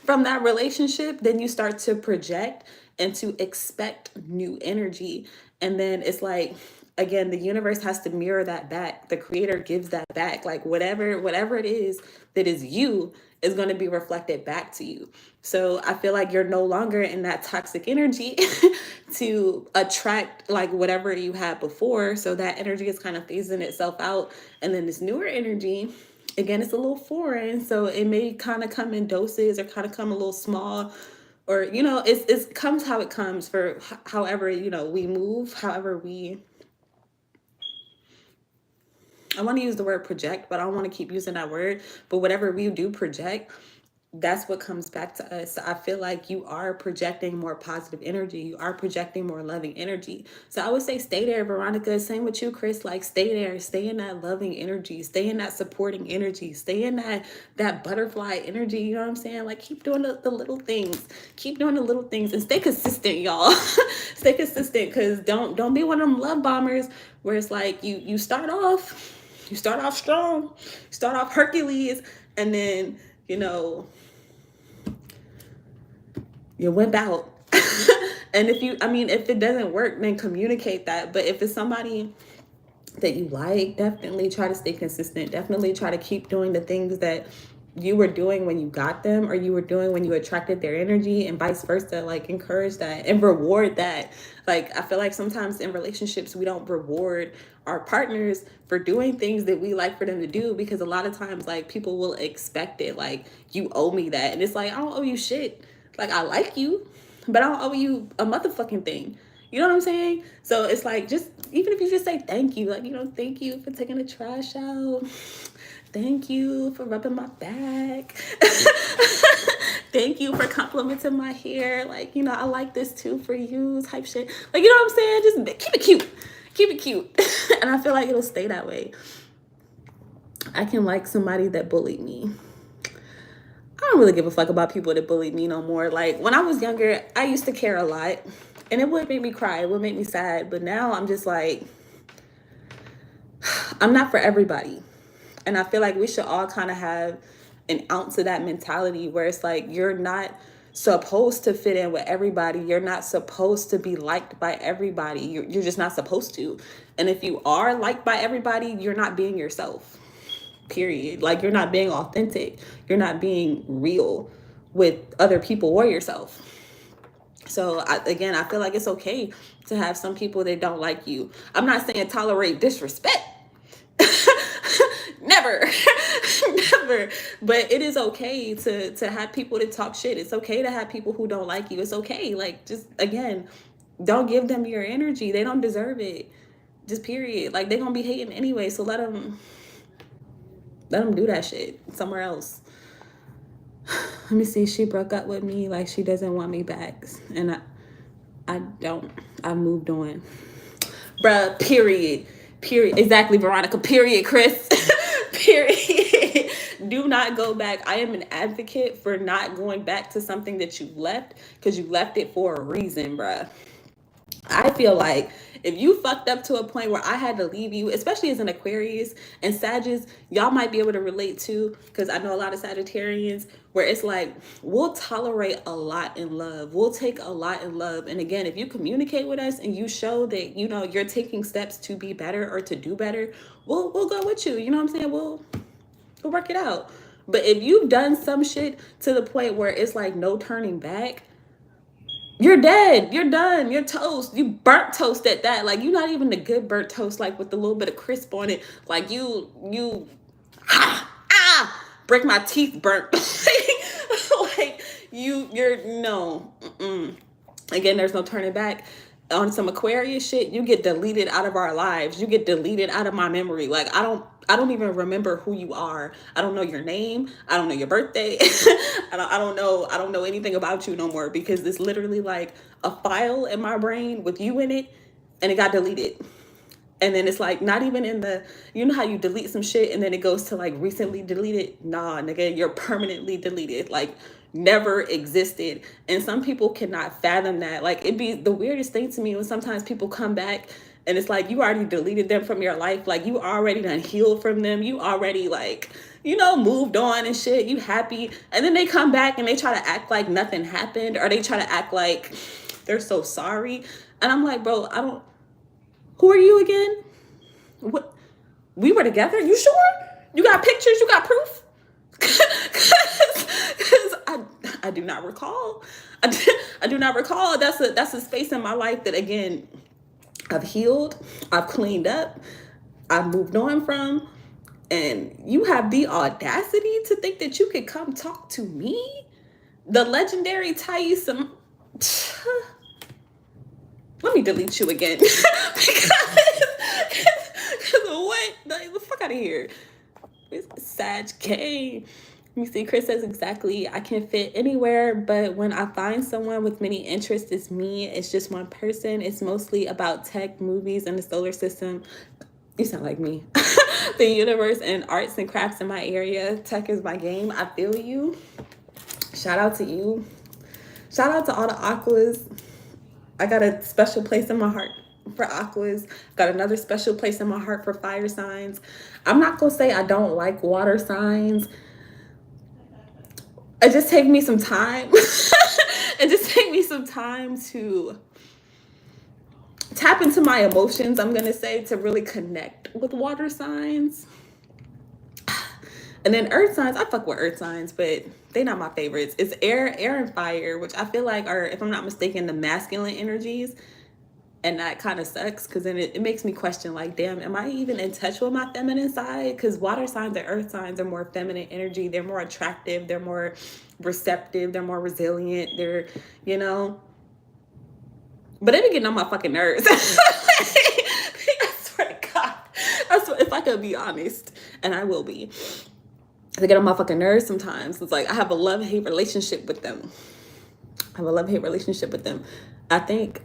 Speaker 1: from that relationship, then you start to project and to expect new energy. And then it's like, again, the universe has to mirror that back. The creator gives that back. Like whatever it is that is you is going to be reflected back to you. So I feel like you're no longer in that toxic energy to attract like whatever you had before. So that energy is kind of phasing itself out. And then this newer energy, again, it's a little foreign. So it may kind of come in doses or kind of come a little small, or, it's comes how it comes for however, we move, I want to use the word project, but I don't want to keep using that word. But whatever we do project, that's what comes back to us. So I feel like you are projecting more positive energy. You are projecting more loving energy. So I would say stay there, Veronica. Same with you, Chris. Like stay there. Stay in that loving energy. Stay in that supporting energy. Stay in that butterfly energy. You know what I'm saying? Like keep doing the little things. Keep doing the little things and stay consistent, y'all. Stay consistent, because don't be one of them love bombers where it's like you start off strong, you start off Hercules, and then you wimp out. And if it doesn't work, then communicate that. But if it's somebody that you like, definitely try to stay consistent. Definitely try to keep doing the things that you were doing when you got them, or you were doing when you attracted their energy, and vice versa. Like encourage that and reward that. Like I feel like sometimes in relationships we don't reward our partners for doing things that we like for them to do, because a lot of times like people will expect it, like you owe me that. And it's like, I don't owe you shit. Like I like you, but I don't owe you a motherfucking thing. You know what I'm saying? So it's like, just even if you just say thank you, like, thank you for taking the trash out. Thank you for rubbing my back. Thank you for complimenting my hair. Like, I like this too for you type shit. Like, you know what I'm saying? Just keep it cute. Keep it cute. And I feel like it'll stay that way. I can like somebody that bullied me. I don't really give a fuck about people that bullied me no more. Like when I was younger, I used to care a lot, and it would make me cry. It would make me sad. But now I'm just like, I'm not for everybody. And I feel like we should all kind of have an ounce of that mentality where it's like, you're not supposed to fit in with everybody. You're not supposed to be liked by everybody. You're just not supposed to. And if you are liked by everybody, you're not being yourself. Period. Like you're not being authentic. You're not being real with other people or yourself. So I feel like it's okay to have some people that don't like you. I'm not saying tolerate disrespect. Never. Never. But it is okay to have people that talk shit. It's okay to have people who don't like you. It's okay. Like, just, again, don't give them your energy. They don't deserve it. Just period. Like, they're going to be hating anyway. So let them do that shit somewhere else. Let me see. She broke up with me. Like, she doesn't want me back. And I moved on. Bruh, period. Period. Exactly, Veronica. Period, Chris. Period. Do not go back. I am an advocate for not going back to something that you left, because you left it for a reason, bruh. I feel like if you fucked up to a point where I had to leave you, especially as an Aquarius and Sagittarius, y'all might be able to relate to, because I know a lot of Sagittarians where it's like, we'll tolerate a lot in love. We'll take a lot in love. And again, if you communicate with us and you show that, you know, you're taking steps to be better or to do better, we'll go with you. You know what I'm saying? We'll work it out. But if you've done some shit to the point where it's like no turning back, you're dead. You're done. You're toast. You burnt toast at that. Like, you're not even the good burnt toast, like with a little bit of crisp on it. Like break my teeth burnt. Like you're no. Again, there's no turning back. On some Aquarius shit, you get deleted out of our lives. You get deleted out of my memory. Like, I don't even remember who you are. I don't know your name. I don't know your birthday. I don't know anything about you no more, because it's literally like a file in my brain with you in it, and it got deleted. And then it's like, not even in the, you know how you delete some shit and then it goes to like recently deleted? Nah, nigga, you're permanently deleted. Like, never existed. And some people cannot fathom that. Like, it'd be the weirdest thing to me when sometimes people come back and it's like, you already deleted them from your life. Like, you already done healed from them. You already, like, you know, moved on and shit. You happy. And then they come back and they try to act like nothing happened, or they try to act like they're so sorry. And I'm like, bro, who are you again? What? We were together? You sure? You got pictures? You got proof? Because I do not recall. I do not recall. That's a space in my life that, again, I've healed, I've cleaned up, I've moved on from. And you have the audacity to think that you could come talk to me, the legendary Thaisa. Let me delete you again. because what? The fuck out of here. It's Sag.G. Let me see. Chris says, exactly. I can fit anywhere, but when I find someone with many interests, it's me. It's just one person. It's mostly about tech, movies, and the solar system. You sound like me. The universe and arts and crafts in my area. Tech is my game. I feel you. Shout out to you. Shout out to all the aquas. I got a special place in my heart for aquas. Got another special place in my heart for fire signs. I'm not gonna say I don't like water signs. It just takes me some time. It just takes me some time to tap into my emotions, I'm gonna say, to really connect with water signs. And then earth signs, I fuck with earth signs, but they're not my favorites. It's air and fire, which I feel like are, if I'm not mistaken, the masculine energies. And that kind of sucks, because then it makes me question, like, damn, am I even in touch with my feminine side? Because water signs and earth signs are more feminine energy. They're more attractive. They're more receptive. They're more resilient. They're, you know. But they be getting on my fucking nerves. I swear to God. If I could be honest, and I will be. They get on my fucking nerves sometimes. It's like, I have a love-hate relationship with them. I think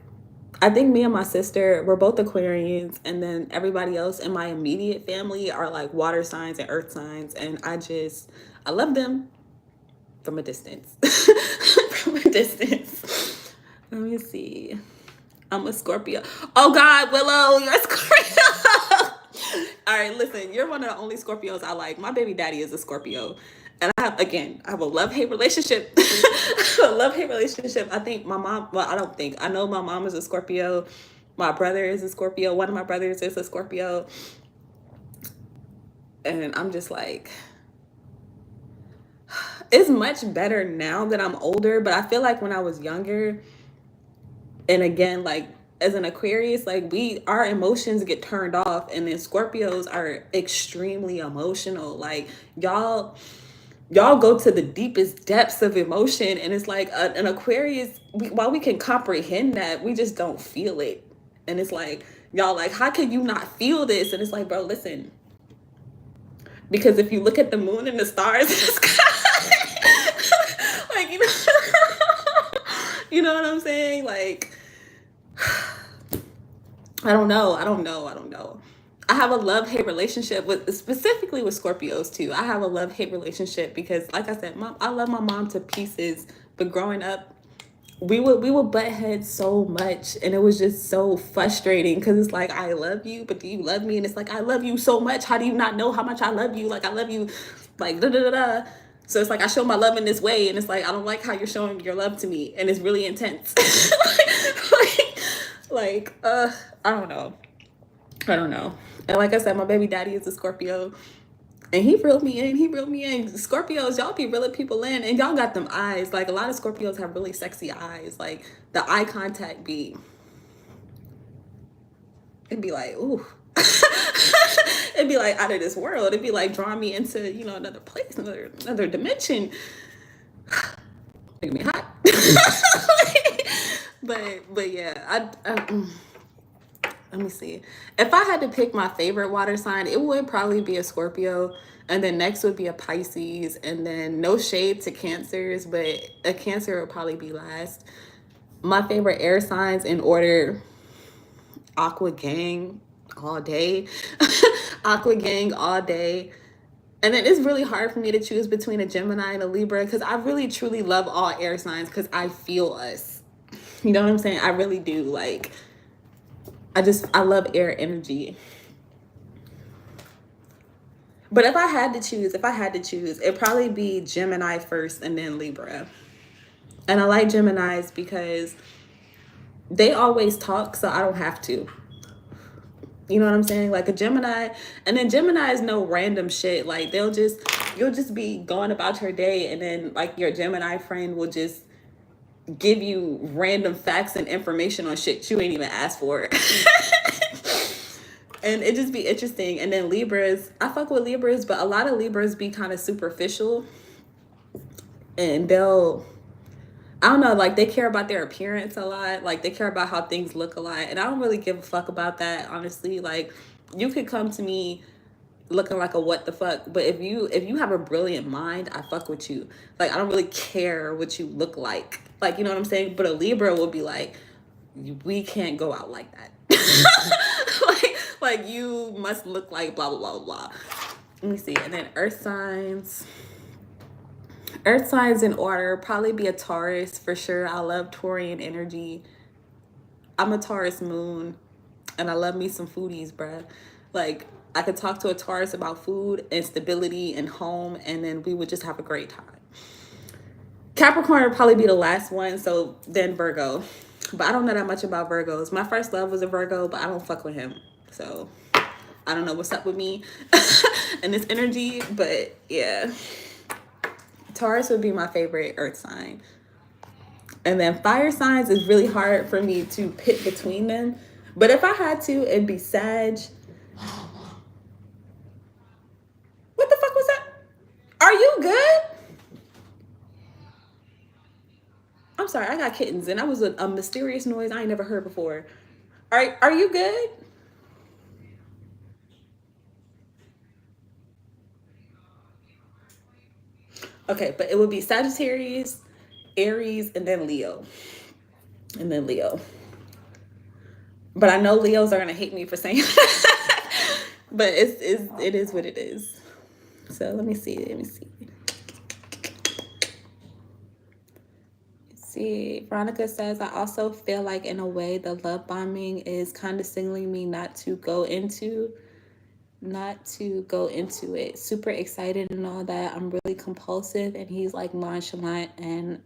Speaker 1: me and my sister, we're both Aquarians, and then everybody else in my immediate family are like water signs and earth signs, and I love them from a distance. From a distance. Let me see. I'm a Scorpio. Oh God, Willow, you're a Scorpio. All right, listen, you're one of the only Scorpios I like. My baby daddy is a Scorpio. And I have a love-hate relationship. I think my mom, well, I know my mom is a Scorpio. My brother is a Scorpio. One of my brothers is a Scorpio. And I'm just like, it's much better now that I'm older, but I feel like when I was younger, and again, like, as an Aquarius, like, our emotions get turned off, and then Scorpios are extremely emotional. Like, y'all go to the deepest depths of emotion, and it's like an Aquarius, while we can comprehend that, we just don't feel it. And it's like, y'all, like, how can you not feel this? And it's like, bro, listen, because if you look at the moon and the stars in the sky, like, you know what I'm saying? Like, I don't know. I have a love-hate relationship with, specifically with Scorpios too. I have a love-hate relationship because, like I said, I love my mom to pieces, but growing up, we would butt heads so much, and it was just so frustrating because it's like, I love you, but do you love me? And it's like, I love you so much. How do you not know how much I love you? Like, I love you, like da da da da. So it's like, I show my love in this way, and it's like, I don't like how you're showing your love to me, and it's really intense. I don't know. I don't know. And like I said, my baby daddy is a Scorpio. And he reeled me in. He reeled me in. Scorpios, y'all be reeling people in, and y'all got them eyes. Like, a lot of Scorpios have really sexy eyes. Like, the eye contact be, it'd be like, ooh. It'd be like out of this world. It'd be like drawing me into, another place, another dimension. Making me hot. but yeah, let me see. If I had to pick my favorite water sign, it would probably be a Scorpio. And then next would be a Pisces. And then no shade to Cancers, but a Cancer would probably be last. My favorite air signs in order: Aqua Gang all day. Aqua Gang all day. And then it's really hard for me to choose between a Gemini and a Libra because I really truly love all air signs because I feel us. You know what I'm saying? I really do. Like, I love air energy. But if I had to choose, it'd probably be Gemini first and then Libra. And I like Geminis because they always talk, so I don't have to. You know what I'm saying? Like a Gemini, and then Gemini is no random shit. Like, you'll just be going about your day, and then like your Gemini friend will just give you random facts and information on shit you ain't even asked for. And it just be interesting. And then Libras, I fuck with Libras, but a lot of Libras be kind of superficial, and I don't know, like, they care about their appearance a lot. Like, they care about how things look a lot, and I don't really give a fuck about that, honestly. Like, you could come to me looking like a what the fuck, but if you have a brilliant mind, I fuck with you. Like, I don't really care what you look like, you know what I'm saying? But a Libra will be like, we can't go out like that. like you must look like blah blah blah blah. Let me see. And then earth signs in order, probably be a Taurus for sure. I love Taurian energy. I'm a Taurus moon, and I love me some foodies, bruh. Like, I could talk to a Taurus about food and stability and home, and then we would just have a great time. Capricorn would probably be the last one, so then Virgo. But I don't know that much about Virgos. My first love was a Virgo, but I don't fuck with him. So I don't know what's up with me and this energy, but yeah. Taurus would be my favorite earth sign. And then fire signs is really hard for me to pit between them. But if I had to, it'd be Sag. What the fuck was that? Are you good? I'm sorry, I got kittens, and that was a mysterious noise I ain't never heard before. Are you good? Okay, but it would be Sagittarius, Aries, and then Leo. And then Leo. But I know Leos are gonna hate me for saying that. But it is what it is. So let me see. See, Veronica says, I also feel like in a way the love bombing is kind of signaling me not to go into it. Super excited and all that. I'm really compulsive, and he's like nonchalant and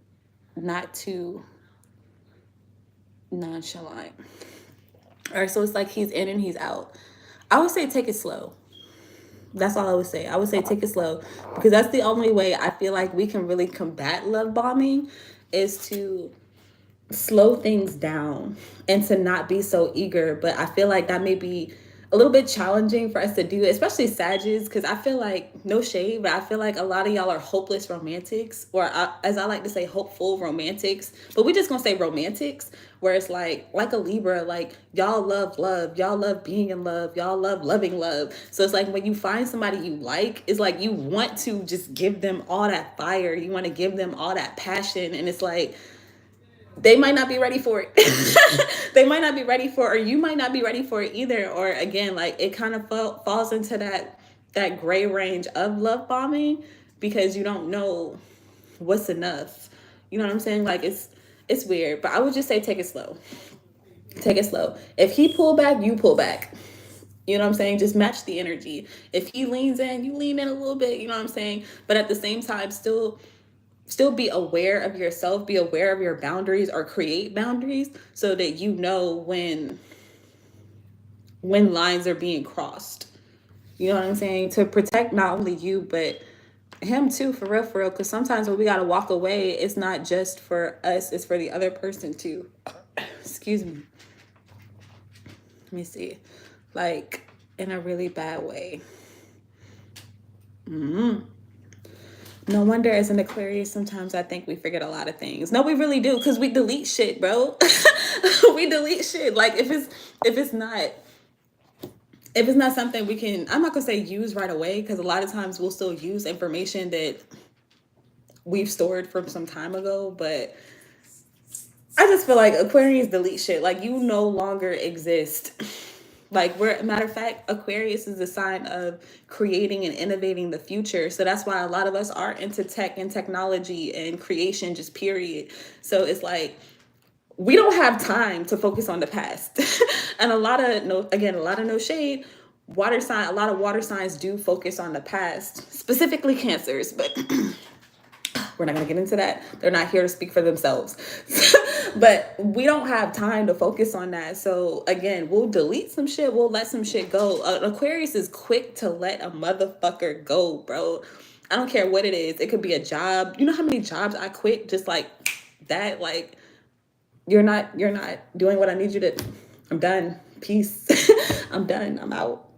Speaker 1: not too nonchalant. All right, so it's like he's in and he's out. I would say take it slow. That's all I would say. I would say take it slow, because that's the only way I feel like we can really combat love bombing, is to slow things down and to not be so eager. But I feel like that may be a little bit challenging for us to do, especially Sagittarius, because I feel like, no shade, but I feel like a lot of y'all are hopeless romantics, or as I like to say, hopeful romantics, but we just gonna say romantics, where it's like a Libra, like, y'all love love, y'all love being in love, y'all love loving love. So it's like when you find somebody you like, it's like you want to just give them all that fire, you want to give them all that passion, and it's like, they might not be ready for it. They might not be ready for it, or you might not be ready for it either. Or again, like it kind of falls into that gray range of love bombing, because you don't know what's enough. You know what I'm saying? Like it's weird. But I would just say take it slow. Take it slow. If he pull back, you pull back. You know what I'm saying? Just match the energy. If he leans in, you lean in a little bit, you know what I'm saying? But at the same time, still be aware of yourself, be aware of your boundaries, or create boundaries so that you know when lines are being crossed. You know what I'm saying? To protect not only you, but him too, for real, for real. Because sometimes when we got to walk away, it's not just for us, it's for the other person too. Excuse me. Let me see. Like, in a really bad way. No wonder as an Aquarius, sometimes I think we forget a lot of things. No, we really do, because we delete shit, bro. We delete shit. Like if it's not something we can, I'm not gonna say use right away, because a lot of times we'll still use information that we've stored from some time ago. But I just feel like Aquarius delete shit. Like you no longer exist. Like matter of fact, Aquarius is a sign of creating and innovating the future. So that's why a lot of us are into tech and technology and creation, just period. So it's like we don't have time to focus on the past. And a lot of no shade. A lot of water signs do focus on the past, specifically Cancers, but we're not going to get into that. They're not here to speak for themselves. But we don't have time to focus on that. So again, we'll delete some shit. We'll let some shit go. Aquarius is quick to let a motherfucker go, bro. I don't care what it is. It could be a job. You know how many jobs I quit just like that? Like, you're not doing what I need you to. I'm done. Peace. I'm done. I'm out.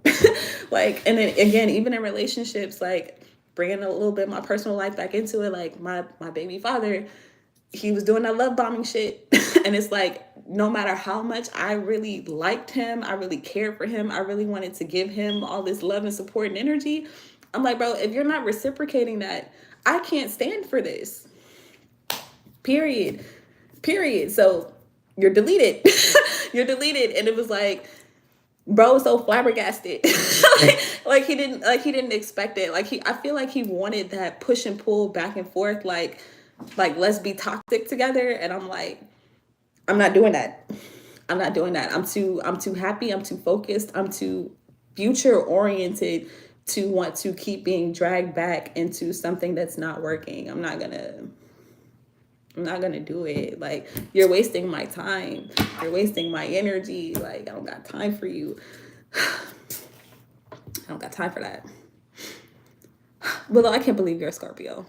Speaker 1: Like, and then again, even in relationships, like, bringing a little bit of my personal life back into it, like my baby father, he was doing that love bombing shit. And it's like, no matter how much I really liked him, I really cared for him, I really wanted to give him all this love and support and energy, I'm like, bro, if you're not reciprocating that, I can't stand for this. Period. So you're deleted. You're deleted. And it was like, bro was so flabbergasted. like he didn't expect it. Like I feel like he wanted that push and pull back and forth, like let's be toxic together. And I'm like, I'm not doing that. I'm too happy, I'm too focused, I'm too future oriented to want to keep being dragged back into something that's not working. I'm not gonna do it. Like, you're wasting my time. You're wasting my energy. Like, I don't got time for you. I don't got time for that. Willow, I can't believe you're a Scorpio.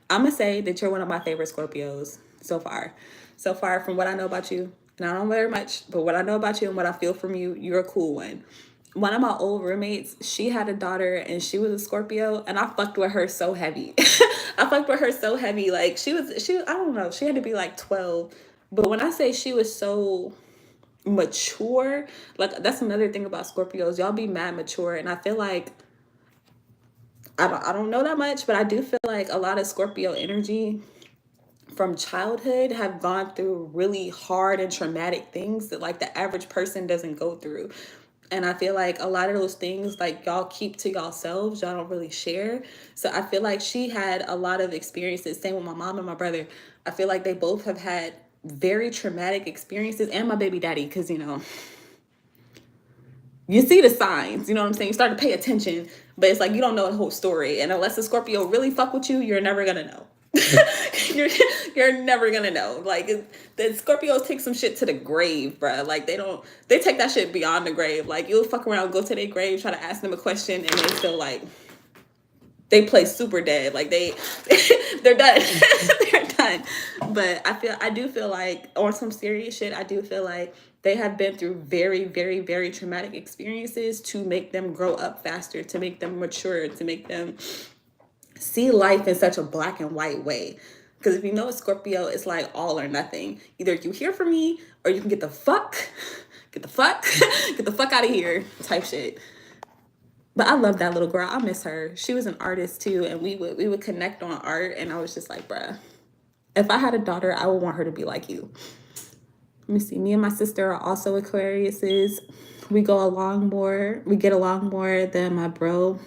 Speaker 1: I'm gonna say that you're one of my favorite Scorpios so far. So far, from what I know about you, and I don't know very much, but what I know about you and what I feel from you, you're a cool one. One of my old roommates, she had a daughter and she was a Scorpio, and I fucked with her so heavy. Like she was, I don't know, she had to be like 12. But when I say she was so mature, like that's another thing about Scorpios. Y'all be mad mature. And I feel like, I don't know that much, but I do feel like a lot of Scorpio energy from childhood have gone through really hard and traumatic things that like the average person doesn't go through. And I feel like a lot of those things, like, y'all keep to yourselves. Y'all don't really share. So I feel like she had a lot of experiences. Same with my mom and my brother. I feel like they both have had very traumatic experiences. And my baby daddy, because, you know, you see the signs. You know what I'm saying? You start to pay attention. But it's like you don't know the whole story. And unless a Scorpio really fuck with you, you're never going to know. you're never gonna know. Like, the Scorpios take some shit to the grave, bruh. Like, they take that shit beyond the grave. Like, you'll fuck around, go to their grave, try to ask them a question, and they still like, they play super dead. Like, they're done. They're done. But I do feel like, on some serious shit, I do feel like they have been through very, very, very traumatic experiences to make them grow up faster, to make them mature, to make them see life in such a black and white way. Because if you know a Scorpio, it's like all or nothing. Either you hear from me, or you can get the fuck out of here type shit. But I love that little girl. I miss her. She was an artist too, and we would connect on art, and I was just like, bruh. If I had a daughter, I would want her to be like you. Let me see. Me and my sister are also Aquariuses. We get along more than my bro.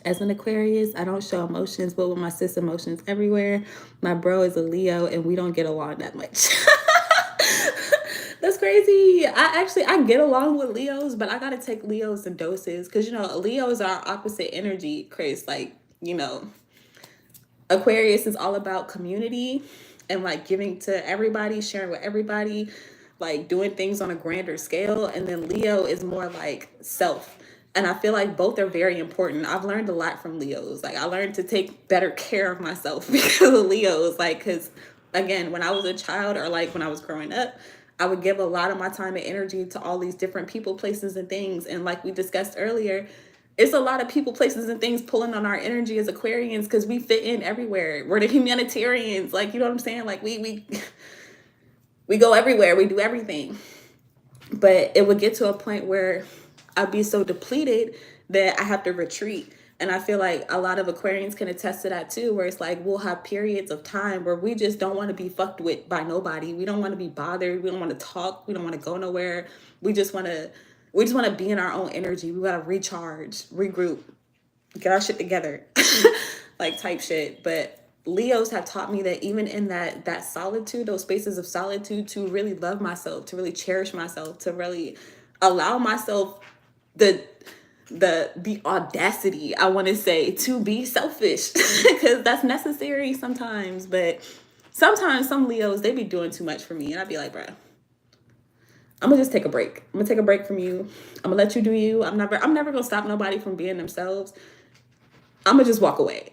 Speaker 1: As an Aquarius, I don't show emotions, but with my sis, emotions everywhere. My bro is a Leo, and we don't get along that much. That's crazy. I get along with Leos, but I gotta take Leos in doses because Leos are opposite energy, Chris. Like, Aquarius is all about community and like giving to everybody, sharing with everybody, like doing things on a grander scale. And then Leo is more like self. And I feel like both are very important. I've learned a lot from Leos. Like, I learned to take better care of myself because of Leos. Like, because again, when I was a child or like when I was growing up, I would give a lot of my time and energy to all these different people, places, and things. And like we discussed earlier, it's a lot of people, places, and things pulling on our energy as Aquarians because we fit in everywhere. We're the humanitarians. Like, you know what I'm saying? Like, we go everywhere. We do everything. But it would get to a point where I'd be so depleted that I have to retreat. And I feel like a lot of Aquarians can attest to that too, where it's like we'll have periods of time where we just don't want to be fucked with by nobody. We don't want to be bothered. We don't want to talk. We don't want to go nowhere. We just want to be in our own energy. We got to recharge, regroup, get our shit together, like type shit. But Leos have taught me that even in that solitude, those spaces of solitude, to really love myself, to really cherish myself, to really allow myself the audacity, I want to say, to be selfish because that's necessary sometimes. But sometimes some Leos, they be doing too much for me, and I'd be like, bruh, I'm gonna just take a break. I'm gonna take a break from you. I'm gonna let you do you. I'm never gonna stop nobody from being themselves. I'm gonna just walk away.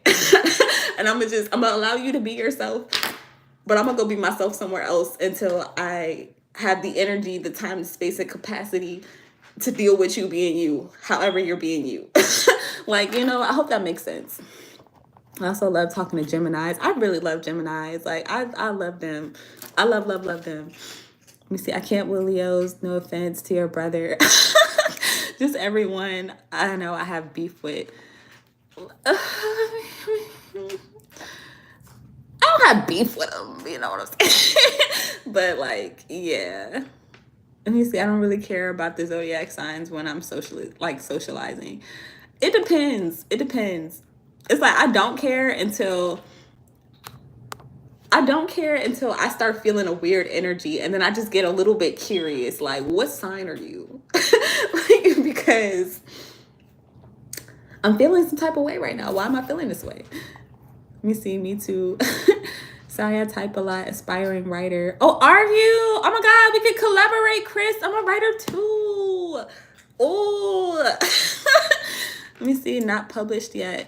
Speaker 1: And I'm gonna allow you to be yourself, but I'm gonna go be myself somewhere else until I have the energy, the time, the space, and capacity to deal with you being you, however you're being you. Like, I hope that makes sense. I also love talking to Geminis. I really love Geminis. Like, I love them. I love them. Let me see. I can't with Leos. No offense to your brother. Just everyone I know I have beef with. I don't have beef with them, you know what I'm saying? But like, yeah. Let me see. I don't really care about the zodiac signs when I'm socializing. It depends. It's like I don't care until I start feeling a weird energy, and then I just get a little bit curious. Like, what sign are you? Like, because I'm feeling some type of way right now. Why am I feeling this way? Let me see. Me too. Sorry, I type a lot. Aspiring writer. Oh, are you? Oh my God, we could collaborate, Chris. I'm a writer too. Oh. Let me see. Not published yet.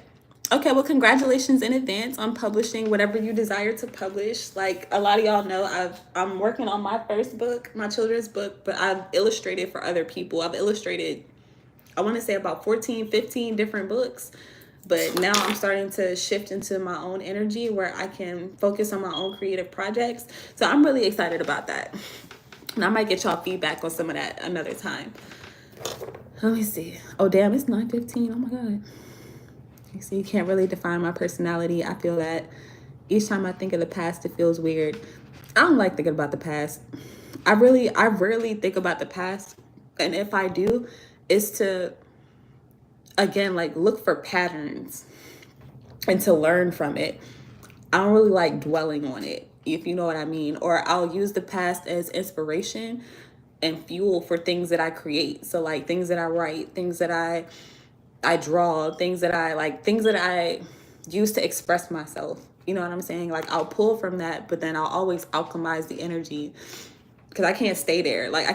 Speaker 1: Okay, well, congratulations in advance on publishing whatever you desire to publish. Like a lot of y'all know, I'm working on my first book, my children's book, but I've illustrated for other people. I've illustrated, I want to say about 14, 15 different books. But now I'm starting to shift into my own energy where I can focus on my own creative projects. So I'm really excited about that. And I might get y'all feedback on some of that another time. Let me see. Oh, damn, it's 9:15. Oh, my God. You see, you can't really define my personality. I feel that each time I think of the past, it feels weird. I don't like thinking about the past. I rarely think about the past. And if I do, it's to, again, like look for patterns and to learn from it. I don't really like dwelling on it, if you know what I mean. Or I'll use the past as inspiration and fuel for things that I create. So like things that I write, things that I draw, things that I use to express myself. You know what I'm saying? Like I'll pull from that, but then I'll always alchemize the energy because I can't stay there. Like I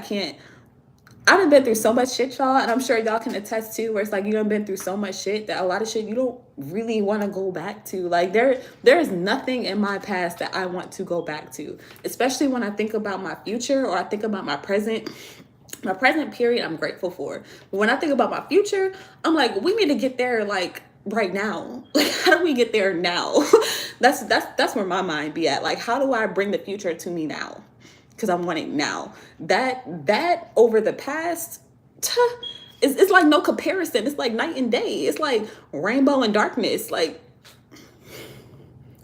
Speaker 1: done been through so much shit, y'all, and I'm sure y'all can attest to, where it's like you done been through so much shit that a lot of shit you don't really want to go back to. Like there is nothing in my past that I want to go back to, especially when I think about my future or I think about my present. My present period, I'm grateful for. But when I think about my future, I'm like, we need to get there like right now. Like, how do we get there now? That's where my mind be at. Like, how do I bring the future to me now? Because I want it now. That over the past, it's like no comparison. It's like night and day. It's like rainbow and darkness. Like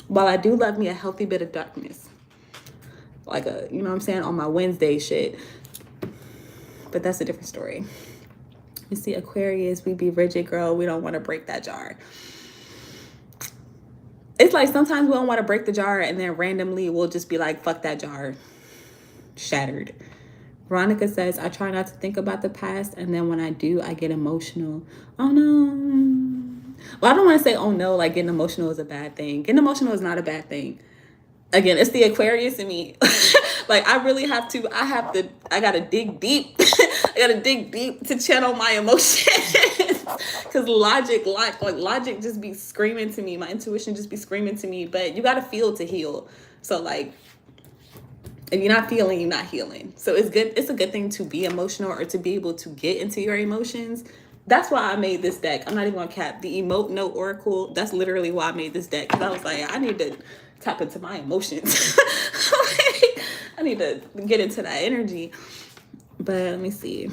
Speaker 1: While I do love me a healthy bit of darkness, like a, you know what I'm saying, on my Wednesday shit. But that's a different story. You see, Aquarius, we be rigid, girl. We don't want to break that jar. It's like sometimes we don't want to break the jar, and then randomly we'll just be like, fuck that jar. Shattered. Veronica says, I try not to think about the past, and then when I do, I get emotional. Oh no. Well, I don't want to say, oh no, like getting emotional is a bad thing. Getting emotional is not a bad thing. Again, it's the Aquarius in me. Like, I really have to, I gotta dig deep. I gotta dig deep to channel my emotions. Because logic just be screaming to me. My intuition just be screaming to me. But you gotta feel to heal. So, like, if you're not feeling, you're not healing. So it's good. It's a good thing to be emotional or to be able to get into your emotions. That's why I made this deck. I'm not even gonna cap the Emote Note Oracle. That's literally why I made this deck. Because I was like, I need to tap into my emotions. I need to get into that energy. But let me see.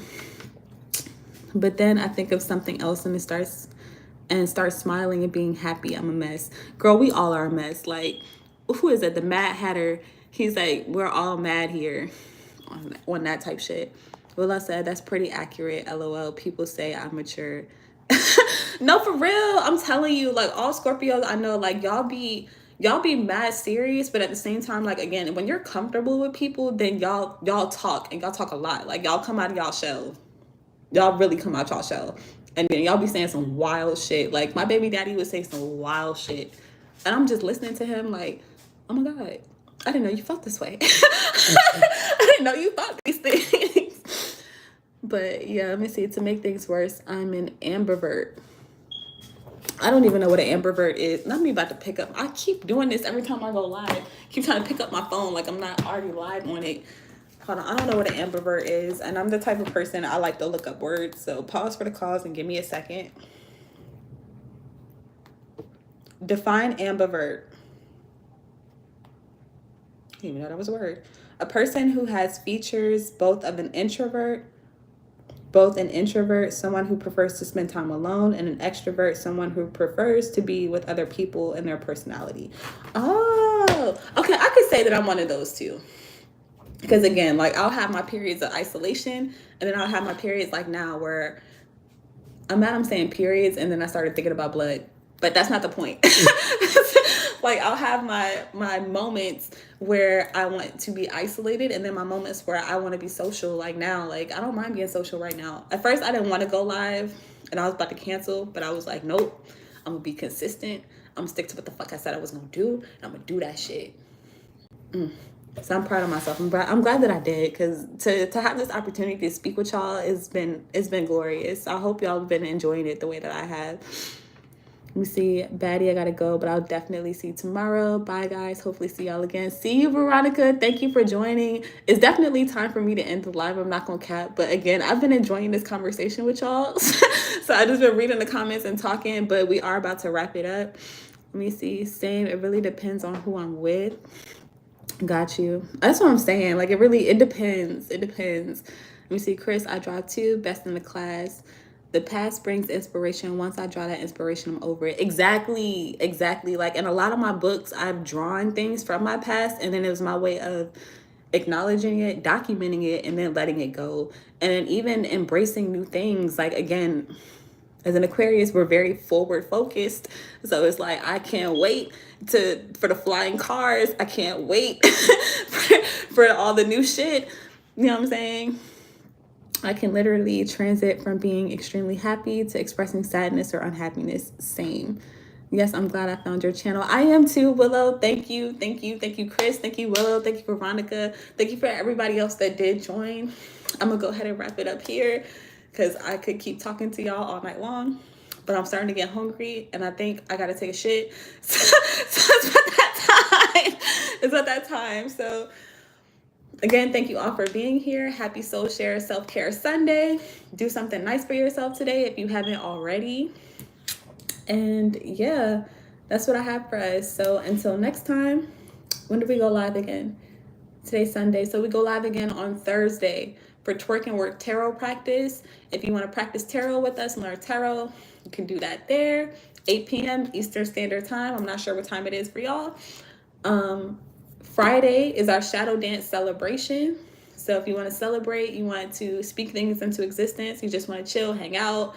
Speaker 1: But then I think of something else and start smiling and being happy. I'm a mess. Girl, we all are a mess. Like, who is it? The Mad Hatter. He's like, we're all mad here on that type shit. Well, I said, that's pretty accurate. LOL. People say I'm mature. No, for real. I'm telling you, like, all Scorpios I know, like, y'all be mad serious, but at the same time, like, again, when you're comfortable with people, then y'all talk, and y'all talk a lot. Like, y'all come out of y'all shell. Y'all really come out y'all shell. And then y'all be saying some wild shit. Like, my baby daddy would say some wild shit. And I'm just listening to him like, oh my God, I didn't know you felt this way. I didn't know you thought these things. But yeah, let me see. To make things worse, I'm an ambivert. I don't even know what an ambivert is. Not me about to pick up. I keep doing this every time I go live. Keep trying to pick up my phone like I'm not already live on it. Hold on, I don't know what an ambivert is. And I'm the type of person, I like to look up words. So pause for the cause and give me a second. Define ambivert. I didn't even know that was a word. A person who has features both an introvert, someone who prefers to spend time alone, and an extrovert, someone who prefers to be with other people and their personality. Oh, okay, I could say that I'm one of those two. Because again, like, I'll have my periods of isolation, and then I'll have my periods like now where I'm saying periods, and then I started thinking about blood. But that's not the point. Like, I'll have my moments where I want to be isolated, and then my moments where I want to be social. Like now, like, I don't mind being social right now. At first, I didn't want to go live, and I was about to cancel, but I was like, nope, I'm going to be consistent. I'm going to stick to what the fuck I said I was going to do, and I'm going to do that shit. So I'm proud of myself. I'm glad that I did, because to have this opportunity to speak with y'all it's been glorious. I hope y'all have been enjoying it the way that I have. Let me see. Baddie, I gotta go, but I'll definitely see you tomorrow. Bye, guys. Hopefully see y'all again. See you, Veronica. Thank you for joining. It's definitely time for me to end the live. I'm not gonna cap, but again, I've been enjoying this conversation with y'all. So I just been reading the comments and talking, but we are about to wrap it up. Let me see. Same. It really depends on who I'm with. Got you. That's what I'm saying. Like, it depends. It depends. Let me see. Chris, I draw 2, best in the class. The past brings inspiration. Once I draw that inspiration, I'm over it. Exactly. Like, in a lot of my books, I've drawn things from my past, and then it was my way of acknowledging it, documenting it, and then letting it go. And then even embracing new things. Like, again, as an Aquarius, we're very forward focused. So it's like, I can't wait for the flying cars. I can't wait for all the new shit. You know what I'm saying? I can literally transit from being extremely happy to expressing sadness or unhappiness. Same. Yes, I'm glad I found your channel. I am too, Willow. Thank you, Chris. Thank you, Willow. Thank you, Veronica. Thank you for everybody else that did join. I'm going to go ahead and wrap it up here, because I could keep talking to y'all all night long, but I'm starting to get hungry, and I think I got to take a shit. So it's about that time. It's about that time. So again, thank you all for being here. Happy Soul Share Self-Care Sunday. Do something nice for yourself today if you haven't already. And yeah, that's what I have for us. So until next time, when do we go live again? Today's Sunday. So we go live again on Thursday for Twerk and Work Tarot practice. If you want to practice tarot with us and learn tarot, you can do that there. 8 p.m. Eastern Standard Time. I'm not sure what time it is for y'all. Friday is our shadow dance celebration. So if you want to celebrate, you want to speak things into existence, you just want to chill, hang out,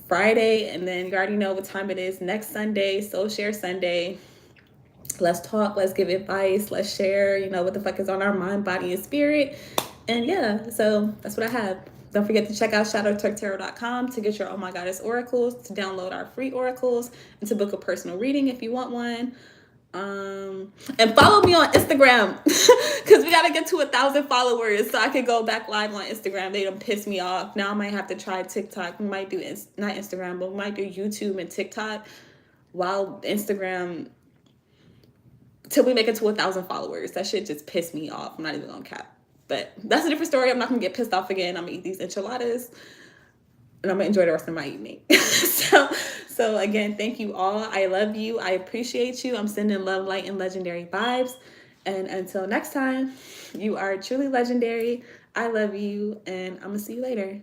Speaker 1: Friday, and then you already know what time it is next Sunday, Soul Share Sunday. Let's talk, let's give advice, let's share, what the fuck is on our mind, body, and spirit. And yeah, so that's what I have. Don't forget to check out shadowturktarot.com to get your Oh My Goddess oracles, to download our free oracles, and to book a personal reading if you want one. And follow me on Instagram because we gotta get to 1,000 followers so I could go back live on Instagram. They don't piss me off. Now I might have to try TikTok. We might do not Instagram, but we might do YouTube and TikTok while Instagram till we make it to 1,000 followers. That shit just pissed me off. I'm not even gonna cap. But that's a different story. I'm not gonna get pissed off again. I'm gonna eat these enchiladas and I'm gonna enjoy the rest of my evening. So again, thank you all. I love you. I appreciate you. I'm sending love, light, and legendary vibes. And until next time, you are truly legendary. I love you, and I'm gonna see you later.